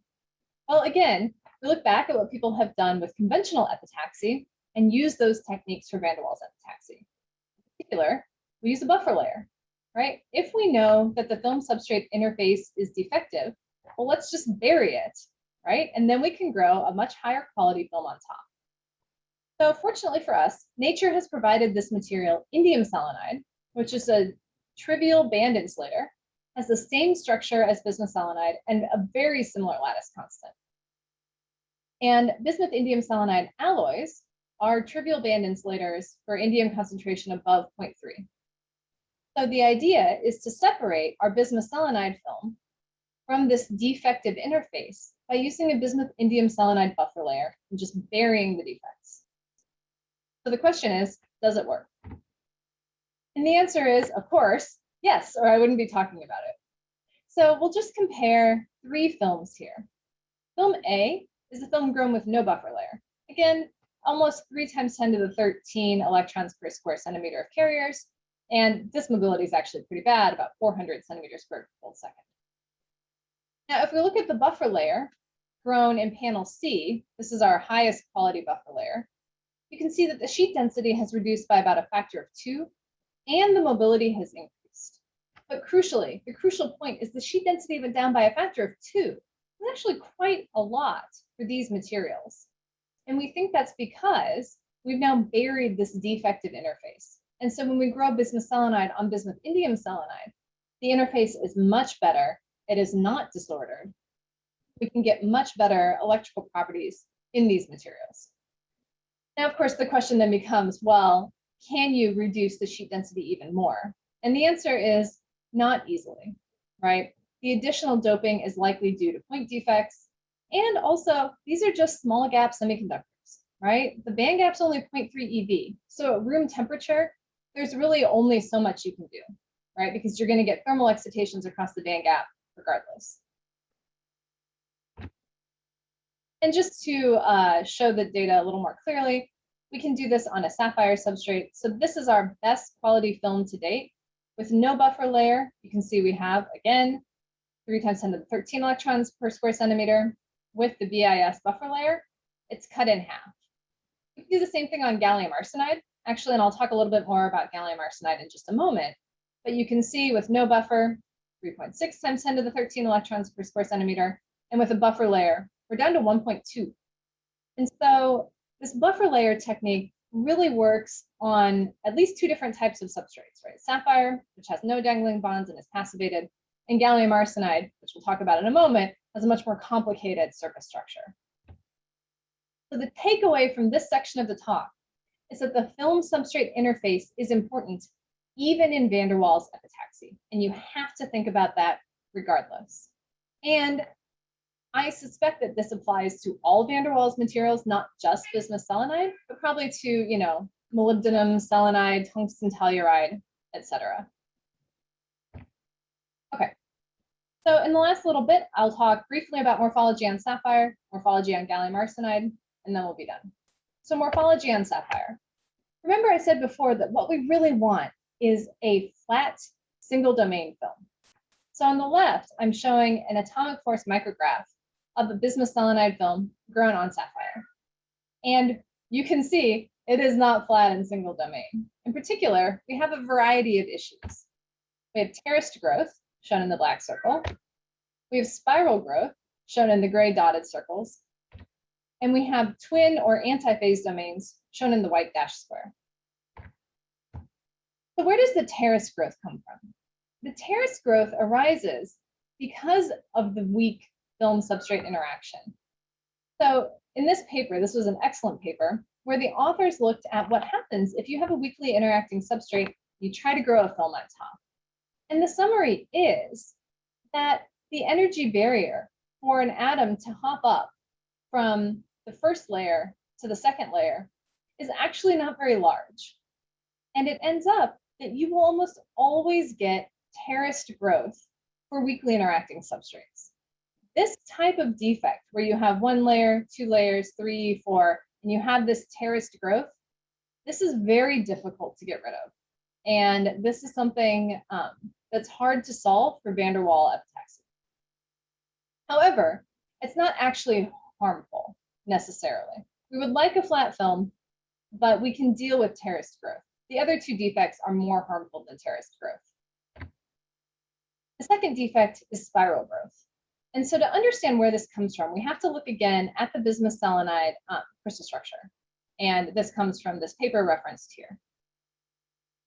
Well, again, we look back at what people have done with conventional epitaxy and use those techniques for van der Waals epitaxy. In particular, we use a buffer layer, right? If we know that the film substrate interface is defective, well, let's just bury it, right? And then we can grow a much higher quality film on top. So fortunately for us, nature has provided this material, indium selenide, which is a trivial band insulator, has the same structure as bismuth selenide and a very similar lattice constant. And bismuth indium selenide alloys are trivial band insulators for indium concentration above 0.3. So the idea is to separate our bismuth selenide film from this defective interface by using a bismuth indium selenide buffer layer and just burying the defects. So the question is, does it work? And the answer is, of course, yes, or I wouldn't be talking about it. So we'll just compare 3 films here. Film A is a film grown with no buffer layer. Again, almost 3 × 10⁻13 electrons per square centimeter of carriers. And this mobility is actually pretty bad, about 400 centimeters squared per full second. Now, if we look at the buffer layer grown in panel C, this is our highest quality buffer layer, you can see that the sheet density has reduced by about a factor of 2, and the mobility has increased. But crucially, the crucial point is the sheet density went down by a factor of 2. It's actually quite a lot for these materials. And we think that's because we've now buried this defective interface. And so when we grow bismuth selenide on bismuth indium selenide, the interface is much better. It is not disordered. We can get much better electrical properties in these materials. Now, of course, the question then becomes, well, can you reduce the sheet density even more? And the answer is not easily, right? The additional doping is likely due to point defects. And also, these are just small gap semiconductors, right? The band gap's only 0.3 eV. So at room temperature, there's really only so much you can do, right? Because you're going to get thermal excitations across the band gap regardless. And just to show the data a little more clearly, we can do this on a sapphire substrate. So this is our best quality film to date. With no buffer layer, you can see we have, again, 3 × 10⁻13 electrons per square centimeter. With the BIS buffer layer, it's cut in half. We can do the same thing on gallium arsenide, actually, and I'll talk a little bit more about gallium arsenide in just a moment. But you can see with no buffer, 3.6 × 10⁻13 electrons per square centimeter, and with a buffer layer, we're down to 1.2. And so this buffer layer technique really works on at least 2 different types of substrates, right? Sapphire, which has no dangling bonds and is passivated, and gallium arsenide, which we'll talk about in a moment, has a much more complicated surface structure. So the takeaway from this section of the talk is that the film substrate interface is important even in van der Waals epitaxy, and you have to think about that regardless. And I suspect that this applies to all van der Waals materials, not just bismuth selenide, but probably to, molybdenum selenide, tungsten telluride, etc. Okay, so in the last little bit, I'll talk briefly about morphology on sapphire, morphology on gallium arsenide, and then we'll be done. So morphology on sapphire. Remember I said before that what we really want is a flat single domain film. So on the left, I'm showing an atomic force micrograph of a bismuth selenide film grown on sapphire. And you can see it is not flat in single domain. In particular, we have a variety of issues. We have terraced growth, shown in the black circle. We have spiral growth, shown in the gray dotted circles. And we have twin or antiphase domains, shown in the white dashed square. So where does the terraced growth come from? The terraced growth arises because of the weak film substrate interaction. So in this paper, this was an excellent paper, where the authors looked at what happens if you have a weakly interacting substrate, you try to grow a film on top. And the summary is that the energy barrier for an atom to hop up from the first layer to the second layer is actually not very large. And it ends up that you will almost always get terraced growth for weakly interacting substrates. This type of defect, where you have 1 layer, 2 layers, 3, 4, and you have this terraced growth, this is very difficult to get rid of. And this is something that's hard to solve for van der Waals epitaxy. However, it's not actually harmful necessarily. We would like a flat film, but we can deal with terraced growth. The other 2 defects are more harmful than terraced growth. The second defect is spiral growth. And so to understand where this comes from, we have to look again at the bismuth selenide crystal structure. And this comes from this paper referenced here.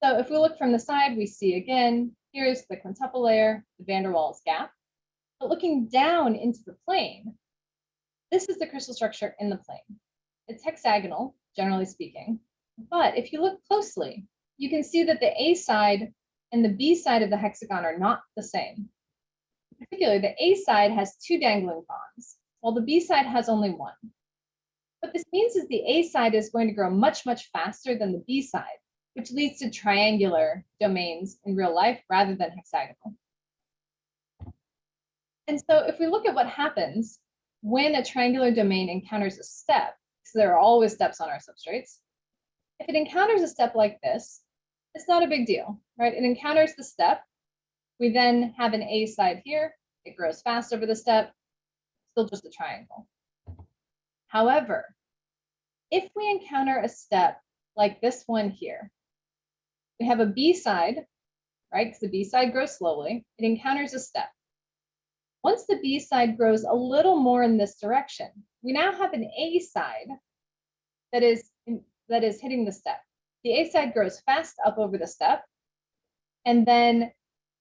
So if we look from the side, we see again, here's the quintuple layer, the van der Waals gap. But looking down into the plane, this is the crystal structure in the plane. It's hexagonal, generally speaking. But if you look closely, you can see that the A side and the B side of the hexagon are not the same. Particularly, the A side has 2 dangling bonds, while the B side has only 1. What this means is the A side is going to grow much, much faster than the B side, which leads to triangular domains in real life rather than hexagonal. And so if we look at what happens when a triangular domain encounters a step, because there are always steps on our substrates, if it encounters a step like this, it's not a big deal, right? It encounters the step. We then have an A side here. It grows fast over the step, still just a triangle. However, if we encounter a step like this one here, we have a B side, right? Because the B side grows slowly. It encounters a step. Once the B side grows a little more in this direction, we now have an A side that is hitting the step. The A side grows fast up over the step and then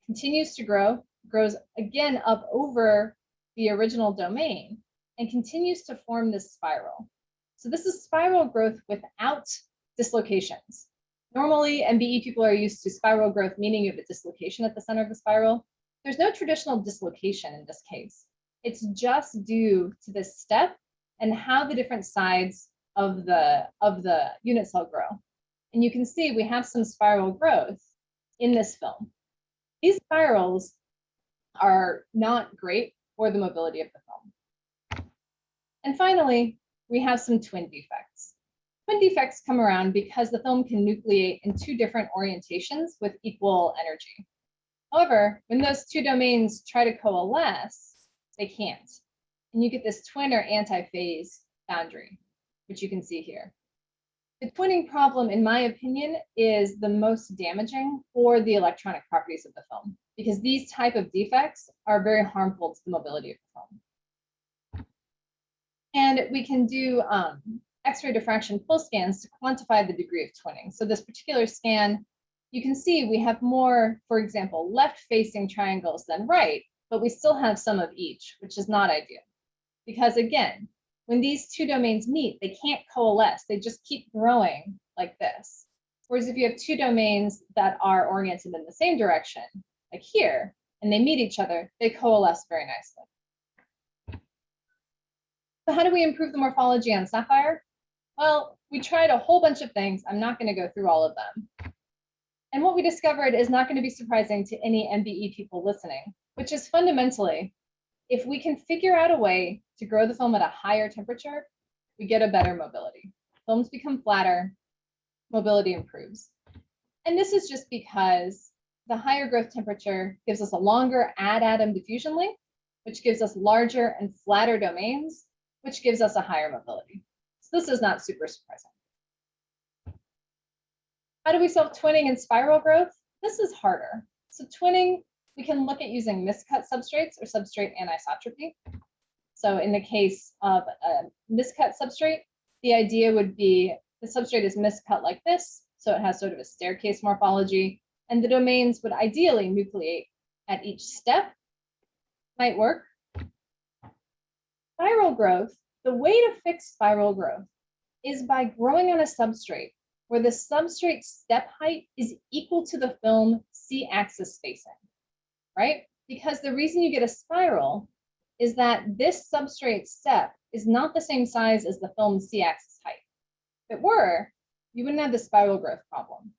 continues to grow, grows again up over the original domain and continues to form this spiral. So this is spiral growth without dislocations. Normally, MBE people are used to spiral growth, meaning you have a dislocation at the center of the spiral. There's no traditional dislocation in this case. It's just due to this step and how the different sides of the unit cell grow. And you can see we have some spiral growth in this film. These spirals are not great for the mobility of the film. And finally, we have some twin defects. Twin defects come around because the film can nucleate in 2 different orientations with equal energy. However, when those 2 domains try to coalesce, they can't. And you get this twin or anti-phase boundary, which you can see here. The twinning problem, in my opinion, is the most damaging for the electronic properties of the film, because these type of defects are very harmful to the mobility of the film. And we can do X-ray diffraction full scans to quantify the degree of twinning. So this particular scan, you can see we have more, for example, left-facing triangles than right, but we still have some of each, which is not ideal. Because again, when these 2 domains meet, they can't coalesce. They just keep growing like this. Whereas if you have 2 domains that are oriented in the same direction, like here, and they meet each other, they coalesce very nicely. So how do we improve the morphology on sapphire? Well, we tried a whole bunch of things. I'm not going to go through all of them. And what we discovered is not going to be surprising to any MBE people listening, which is fundamentally, if we can figure out a way to grow the film at a higher temperature, we get a better mobility. Films become flatter, mobility improves. And this is just because the higher growth temperature gives us a longer add-atom diffusion length, which gives us larger and flatter domains, which gives us a higher mobility. So this is not super surprising. How do we solve twinning and spiral growth? This is harder. So twinning, we can look at using miscut substrates or substrate anisotropy. So in the case of a miscut substrate, the idea would be the substrate is miscut like this, so it has sort of a staircase morphology, and the domains would ideally nucleate at each step. Might work. Spiral growth, the way to fix spiral growth is by growing on a substrate where the substrate step height is equal to the film C-axis spacing, right? Because the reason you get a spiral is that this substrate step is not the same size as the film C-axis height. If it were, you wouldn't have the spiral growth problem.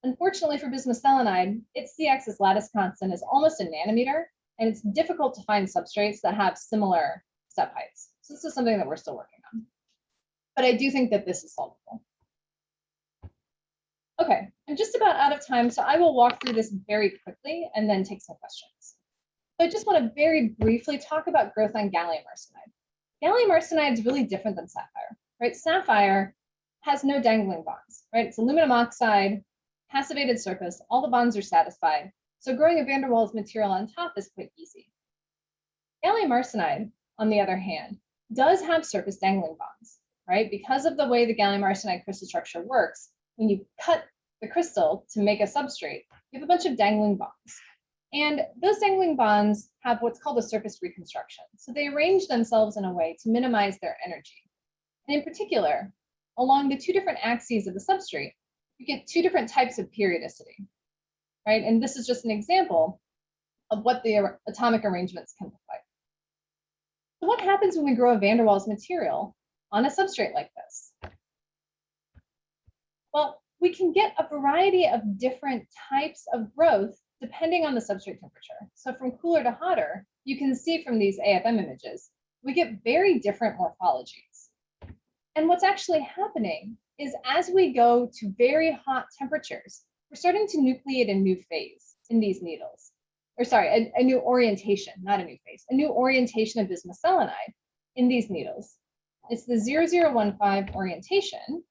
Unfortunately for bismuth selenide, its C-axis lattice constant is almost a nanometer, and it's difficult to find substrates that have similar step heights. So this is something that we're still working on. But I do think that this is solvable. Okay, I'm just about out of time, so I will walk through this very quickly and then take some questions. So I just want to very briefly talk about growth on gallium arsenide. Gallium arsenide is really different than sapphire, right? Sapphire has no dangling bonds, right? It's aluminum oxide, passivated surface, all the bonds are satisfied. So growing a van der Waals material on top is quite easy. Gallium arsenide, on the other hand, does have surface dangling bonds, right? Because of the way the gallium arsenide crystal structure works, when you cut the crystal to make a substrate, you have a bunch of dangling bonds. And those dangling bonds have what's called a surface reconstruction. So they arrange themselves in a way to minimize their energy. And in particular, along the two different axes of the substrate, you get two different types of periodicity, right? And this is just an example of what the atomic arrangements can look like. So what happens when we grow a van der Waals material on a substrate like this? Well, we can get a variety of different types of growth depending on the substrate temperature. So from cooler to hotter, you can see from these AFM images, we get very different morphologies. And what's actually happening is as we go to very hot temperatures, we're starting to nucleate a new phase in these needles. Or sorry, a new orientation, not a new phase, a new orientation of bismuth selenide in these needles. It's the 0015 orientation,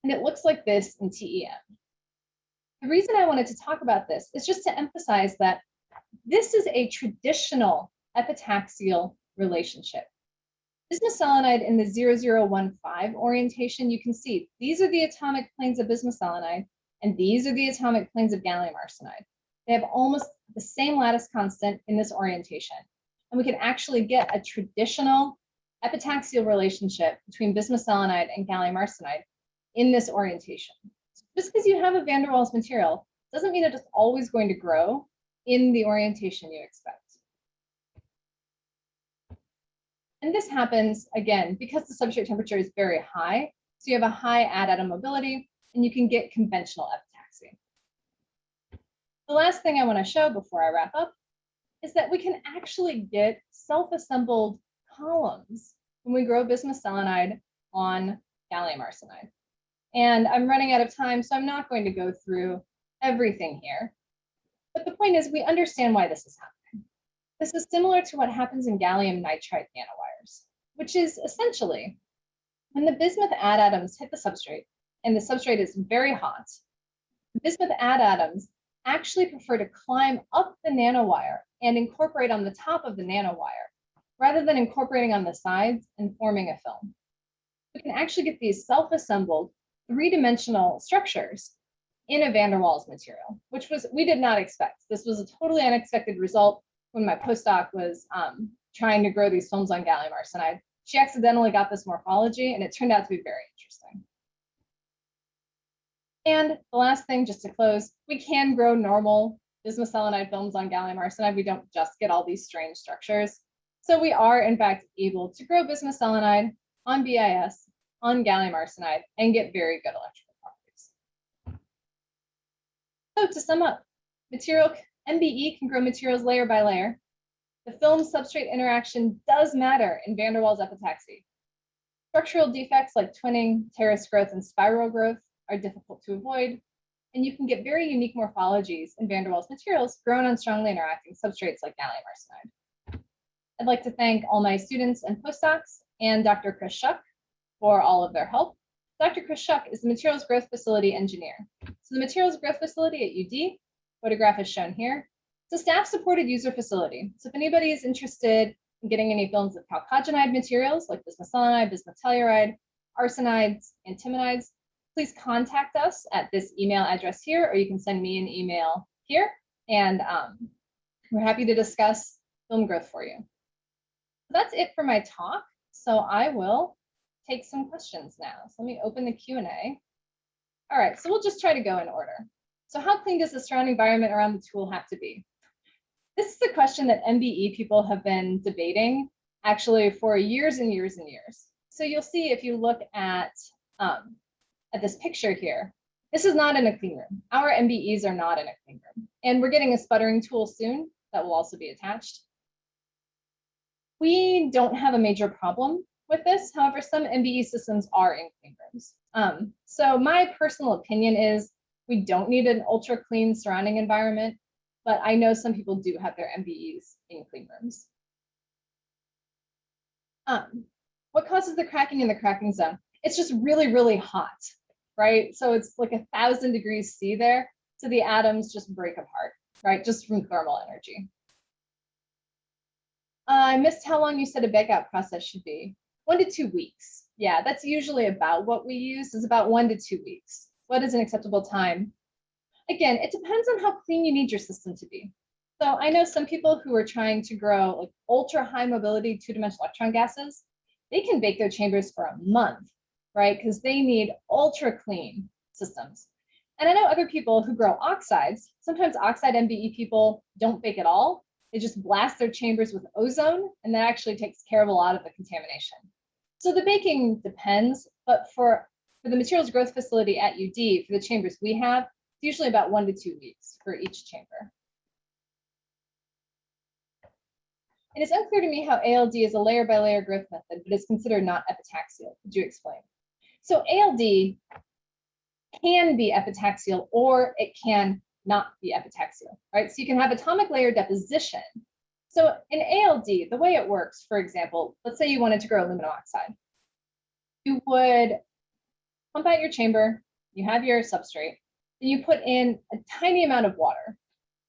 and it looks like this in TEM. The reason I wanted to talk about this is just to emphasize that this is a traditional epitaxial relationship. Bismuth selenide in the 0015 orientation, you can see these are the atomic planes of bismuth selenide, and these are the atomic planes of gallium arsenide. They have almost the same lattice constant in this orientation. And we can actually get a traditional epitaxial relationship between bismuth selenide and gallium arsenide in this orientation. Just because you have a van der Waals material doesn't mean it's always going to grow in the orientation you expect. And this happens, again, because the substrate temperature is very high, so you have a high add-atom mobility, and you can get conventional epitaxy. The last thing I want to show before I wrap up is that we can actually get self-assembled columns when we grow bismuth selenide on gallium arsenide. And I'm running out of time, so I'm not going to go through everything here. But the point is, we understand why this is happening. This is similar to what happens in gallium nitride nanowires, which is essentially when the bismuth add atoms hit the substrate and the substrate is very hot, the bismuth add atoms actually prefer to climb up the nanowire and incorporate on the top of the nanowire, rather than incorporating on the sides and forming a film. We can actually get these self-assembled three-dimensional structures in a van der Waals material, which we did not expect. This was a totally unexpected result when my postdoc was trying to grow these films on gallium arsenide. She accidentally got this morphology, and it turned out to be very interesting. And the last thing, just to close, we can grow normal bismuth selenide films on gallium arsenide. We don't just get all these strange structures. So we are, in fact, able to grow bismuth selenide on BIS, on gallium arsenide, and get very good electrical properties. So to sum up, MBE can grow materials layer by layer. The film-substrate interaction does matter in van der Waals epitaxy. Structural defects like twinning, terraced growth, and spiral growth are difficult to avoid, and you can get very unique morphologies in van der Waals materials grown on strongly interacting substrates like gallium arsenide. I'd like to thank all my students and postdocs and Dr. Chris Shuck for all of their help. Dr. Chris Shuck is the Materials Growth Facility Engineer. So the Materials Growth Facility at UD, photograph is shown here. It's a staff-supported user facility. So if anybody is interested in getting any films of chalcogenide materials like bismuth selenide, bismuth telluride, arsenides, antimonides, please contact us at this email address here, or you can send me an email here, and we're happy to discuss film growth for you. That's it for my talk. So I will take some questions now. So let me open the Q&A. All right, so we'll just try to go in order. So how clean does the surrounding environment around the tool have to be? This is a question that MBE people have been debating actually for years and years and years. So you'll see if you look at this picture here, this is not in a clean room. Our MBEs are not in a clean room. And we're getting a sputtering tool soon that will also be attached. We don't have a major problem with this. However, some MBE systems are in clean rooms. So my personal opinion is we don't need an ultra clean surrounding environment, but I know some people do have their MBEs in clean rooms. What causes the cracking in the cracking zone? It's just really, really hot, right? So it's like 1,000 degrees C there. So the atoms just break apart, right? Just from thermal energy. I missed how long you said a bake-out process should be. 1 to 2 weeks. Yeah, that's usually about what we use, is about 1 to 2 weeks. What is an acceptable time? Again, it depends on how clean you need your system to be. So I know some people who are trying to grow like ultra high mobility two-dimensional electron gases, they can bake their chambers for a month, right? Because they need ultra clean systems. And I know other people who grow oxides. Sometimes oxide MBE people don't bake at all. They just blast their chambers with ozone, and that actually takes care of a lot of the contamination. So the baking depends, but for the materials growth facility at UD, for the chambers we have, it's usually about 1 to 2 weeks for each chamber. It is unclear to me how ALD is a layer by layer growth method, but is considered not epitaxial. Could you explain? So ALD can be epitaxial or it can not be epitaxial, right? So you can have atomic layer deposition. So in ALD, the way it works, for example, let's say you wanted to grow aluminum oxide. You would pump out your chamber, you have your substrate, then you put in a tiny amount of water.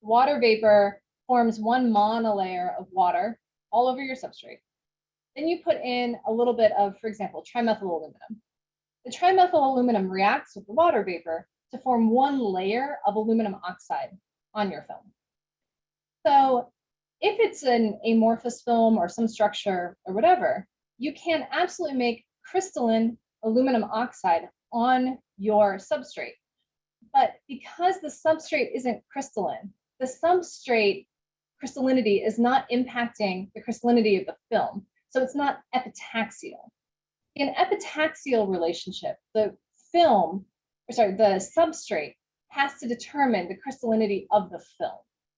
Water vapor forms one monolayer of water all over your substrate. Then you put in a little bit of, for example, trimethyl aluminum. The trimethyl aluminum reacts with the water vapor to form one layer of aluminum oxide on your film. So if it's an amorphous film or some structure or whatever, you can absolutely make crystalline aluminum oxide on your substrate. But because the substrate isn't crystalline, the substrate crystallinity is not impacting the crystallinity of the film. So it's not epitaxial. In epitaxial relationship, the substrate has to determine the crystallinity of the film.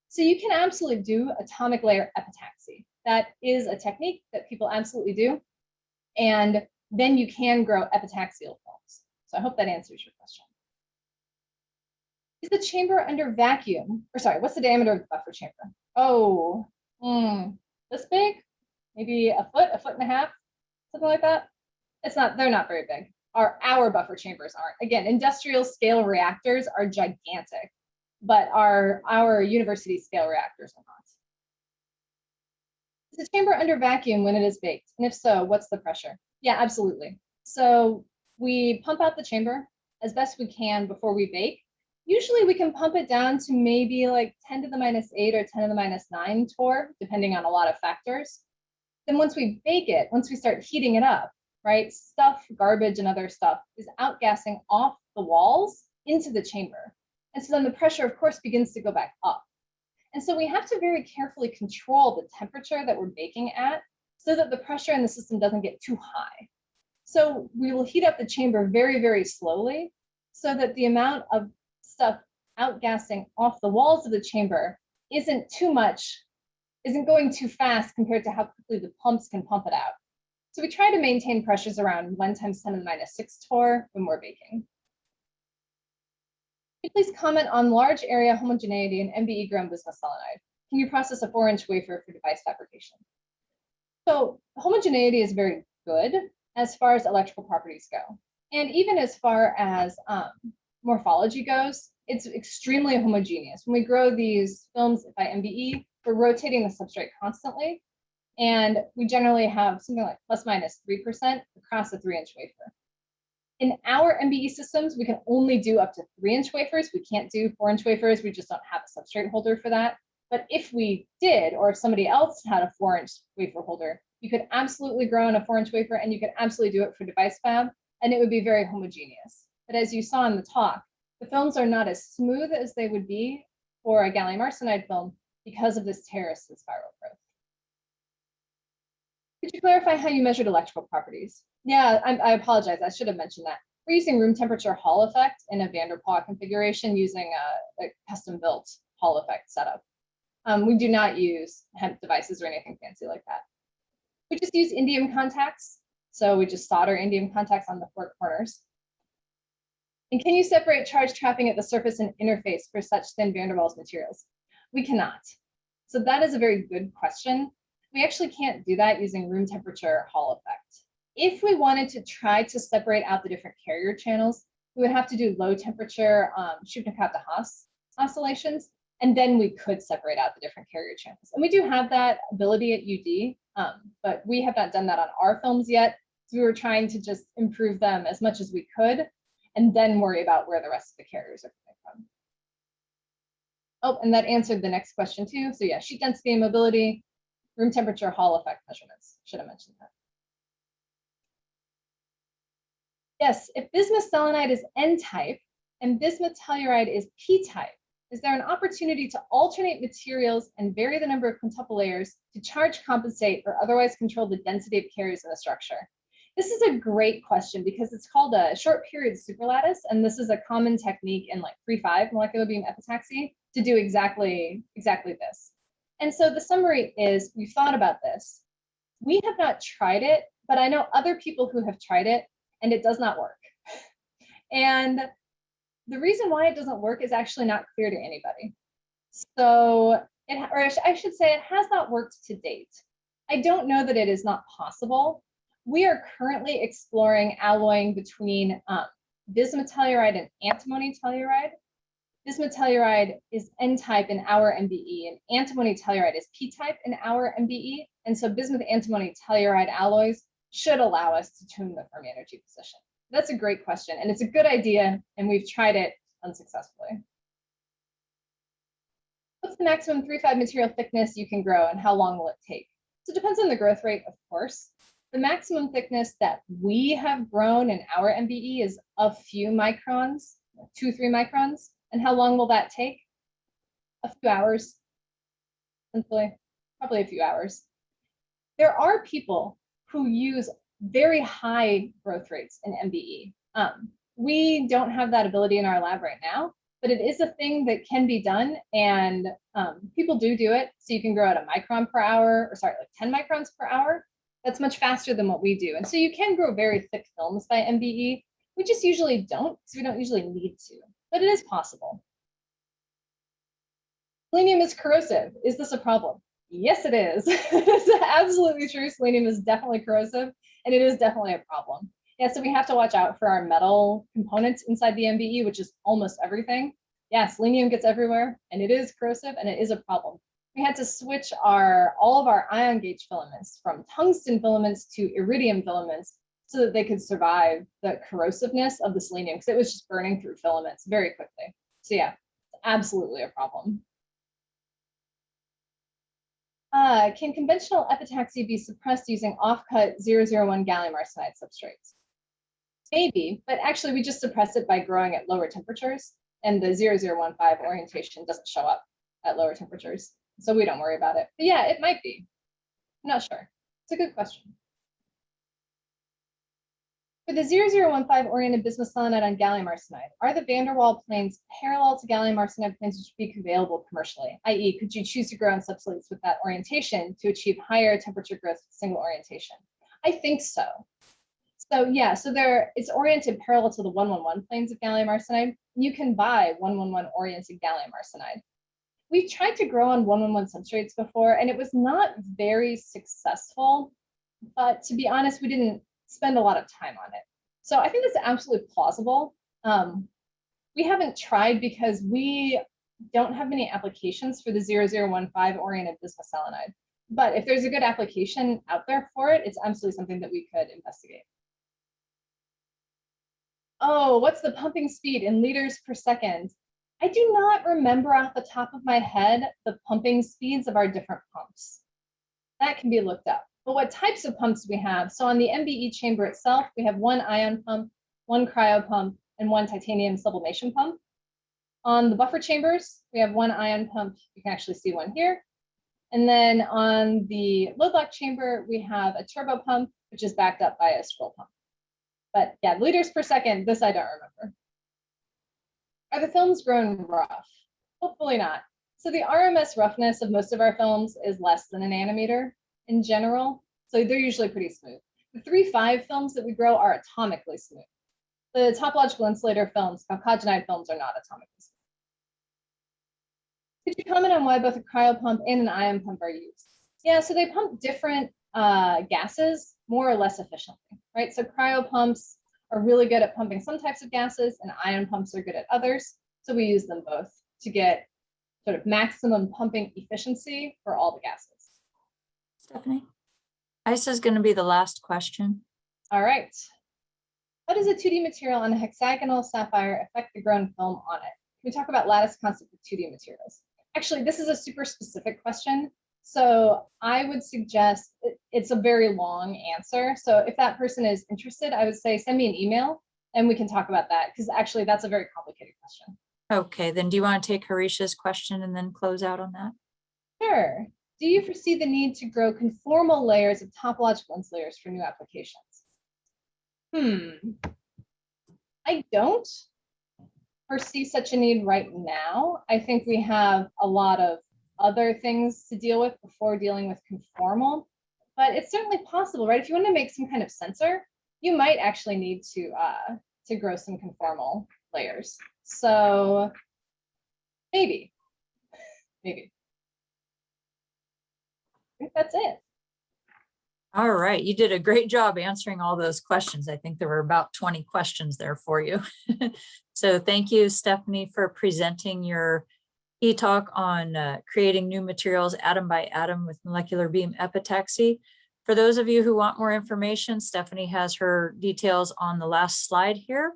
So you can absolutely do atomic layer epitaxy. That is a technique that people absolutely do. And then you can grow epitaxial films. So I hope that answers your question. Is the chamber under vacuum? Or sorry, what's the diameter of the buffer chamber? Oh, this big? Maybe a foot and a half, something like that. It's not, they're not very big. Our buffer chambers aren't. Again, industrial scale reactors are gigantic, but our university scale reactors are not. Is the chamber under vacuum when it is baked? And if so, what's the pressure? Yeah, absolutely. So we pump out the chamber as best we can before we bake. Usually we can pump it down to maybe like 10 to the minus 8 or 10 to the minus 9 torr, depending on a lot of factors. Then once we bake it, once we start heating it up, right, stuff, garbage and other stuff is outgassing off the walls into the chamber. And so then the pressure, of course, begins to go back up. And so we have to very carefully control the temperature that we're baking at so that the pressure in the system doesn't get too high. So we will heat up the chamber very, very slowly so that the amount of stuff outgassing off the walls of the chamber isn't going too fast compared to how quickly the pumps can pump it out. So we try to maintain pressures around 1 times 10 to the minus 6 torr when we're baking. Can you please comment on large area homogeneity in MBE grown bismuth selenide? Can you process a 4-inch wafer for device fabrication? So homogeneity is very good as far as electrical properties go. And even as far as morphology goes, it's extremely homogeneous. When we grow these films by MBE, we're rotating the substrate constantly. And we generally have something like plus minus 3% across a 3-inch wafer. In our MBE systems, we can only do up to 3-inch wafers. We can't do 4-inch wafers. We just don't have a substrate holder for that. But if we did, or if somebody else had a 4-inch wafer holder, you could absolutely grow on a 4-inch wafer and you could absolutely do it for device fab, and it would be very homogeneous. But as you saw in the talk, the films are not as smooth as they would be for a gallium arsenide film because of this terraced spiral growth. Could you clarify how you measured electrical properties? Yeah, I apologize. I should have mentioned that. We're using room temperature Hall effect in a van der Plas configuration using a custom built Hall effect setup. We do not use hemp devices or anything fancy like that. We just use indium contacts. So we just solder indium contacts on the 4 corners. And can you separate charge trapping at the surface and interface for such thin van der Waals materials? We cannot. So that is a very good question. We actually can't do that using room temperature Hall effect. If we wanted to try to separate out the different carrier channels, we would have to do low temperature Schüttner-Haas. oscillations, and then we could separate out the different carrier channels. And we do have that ability at UD, but we have not done that on our films yet. So we were trying to just improve them as much as we could, and then worry about where the rest of the carriers are coming from. Oh, and that answered the next question too. So yeah, sheet density and mobility, room temperature, Hall effect measurements. Should have mentioned that. Yes, if bismuth selenide is N-type and bismuth telluride is P-type, is there an opportunity to alternate materials and vary the number of quintuple layers to charge compensate or otherwise control the density of carriers in the structure? This is a great question because it's called a short period superlattice, and this is a common technique in like 3.5 molecular beam epitaxy to do exactly this. And so the summary is, we've thought about this. We have not tried it, but I know other people who have tried it, and it does not work. And the reason why it doesn't work is actually not clear to anybody. So, I should say it has not worked to date. I don't know that it is not possible. We are currently exploring alloying between bismuth telluride and antimony telluride. Bismuth telluride is N-type in our MBE, and antimony telluride is P-type in our MBE. And so bismuth antimony telluride alloys should allow us to tune the Fermi energy position. That's a great question, and it's a good idea, and we've tried it unsuccessfully. What's the maximum 3.5 material thickness you can grow, and how long will it take? So it depends on the growth rate, of course. The maximum thickness that we have grown in our MBE is a few microns, 2-3 microns. And how long will that take? A few hours, simply, probably a few hours. There are people who use very high growth rates in MBE. We don't have that ability in our lab right now, but it is a thing that can be done, and people do it. So you can grow at a micron per hour, or sorry, like 10 microns per hour. That's much faster than what we do. And so you can grow very thick films by MBE. We just usually don't, because we don't usually need to, but it is possible. Selenium is corrosive. Is this a problem? Yes, it is. It's absolutely true. Selenium is definitely corrosive, and it is definitely a problem. Yeah, so we have to watch out for our metal components inside the MBE, which is almost everything. Yeah, selenium gets everywhere, and it is corrosive, and it is a problem. We had to switch all of our ion gauge filaments from tungsten filaments to iridium filaments so that they could survive the corrosiveness of the selenium, because it was just burning through filaments very quickly. So yeah, it's absolutely a problem. Can conventional epitaxy be suppressed using off-cut 001 gallium arsenide substrates? Maybe, but actually we just suppress it by growing at lower temperatures, and the 0015 orientation doesn't show up at lower temperatures, so we don't worry about it. But yeah, it might be. I'm not sure. It's a good question. For the 0015 oriented bismuth selenide on gallium arsenide, are the van der Waals planes parallel to gallium arsenide planes which would be available commercially? I.e., could you choose to grow on substrates with that orientation to achieve higher temperature growth with single orientation? I think so. So yeah, so it's oriented parallel to the 111 planes of gallium arsenide. You can buy 111 oriented gallium arsenide. We tried to grow on 111 substrates before, and it was not very successful. But to be honest, we didn't spend a lot of time on it. So I think that's absolutely plausible. We haven't tried because we don't have many applications for the 0015 oriented bismuth selenide. But if there's a good application out there for it, it's absolutely something that we could investigate. Oh, what's the pumping speed in liters per second? I do not remember off the top of my head the pumping speeds of our different pumps. That can be looked up. But what types of pumps we have? So on the MBE chamber itself, we have one ion pump, one cryo pump, and one titanium sublimation pump. On the buffer chambers, we have one ion pump. You can actually see one here. And then on the low block chamber, we have a turbo pump, which is backed up by a scroll pump. But yeah, liters per second, this I don't remember. Are the films grown rough? Hopefully not. So the RMS roughness of most of our films is less than a nanometer in general. So they're usually pretty smooth. The 3.5 films that we grow are atomically smooth. The topological insulator films, chalcogenide films, are not atomically smooth. Could you comment on why both a cryo pump and an ion pump are used? Yeah, so they pump different gases more or less efficiently, right? So cryo pumps are really good at pumping some types of gases, and ion pumps are good at others. So we use them both. to get sort of maximum pumping efficiency for all the gases. Stephanie? ISA is going to be the last question. All right. How does a 2D material on a hexagonal sapphire affect the grown film on it? Can we talk about lattice constant with 2D materials? Actually, this is a super specific question. So I would suggest it's a very long answer. So if that person is interested, I would say send me an email and we can talk about that, because actually that's a very complicated question. Okay, then do you want to take Harisha's question and then close out on that? Sure. Do you foresee the need to grow conformal layers of topological insulators for new applications? I don't foresee such a need right now. I think we have a lot of other things to deal with before dealing with conformal, but it's certainly possible, right? If you want to make some kind of sensor, you might actually need to grow some conformal layers. So maybe. I think that's it. All right, you did a great job answering all those questions. I think there were about 20 questions there for you. So thank you, Stephanie, for presenting your e-talk on creating new materials atom by atom with molecular beam epitaxy. For those of you who want more information, Stephanie has her details on the last slide here.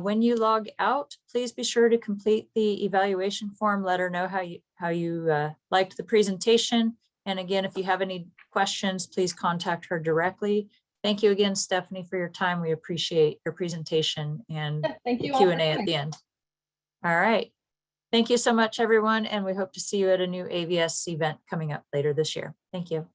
When you log out, please be sure to complete the evaluation form. Let her know how you liked the presentation. And again, if you have any questions, please contact her directly. Thank you again, Stephanie, for your time. We appreciate your presentation and Thank you the Q&A at the end. All right. Thank you so much, everyone. And we hope to see you at a new AVS event coming up later this year. Thank you.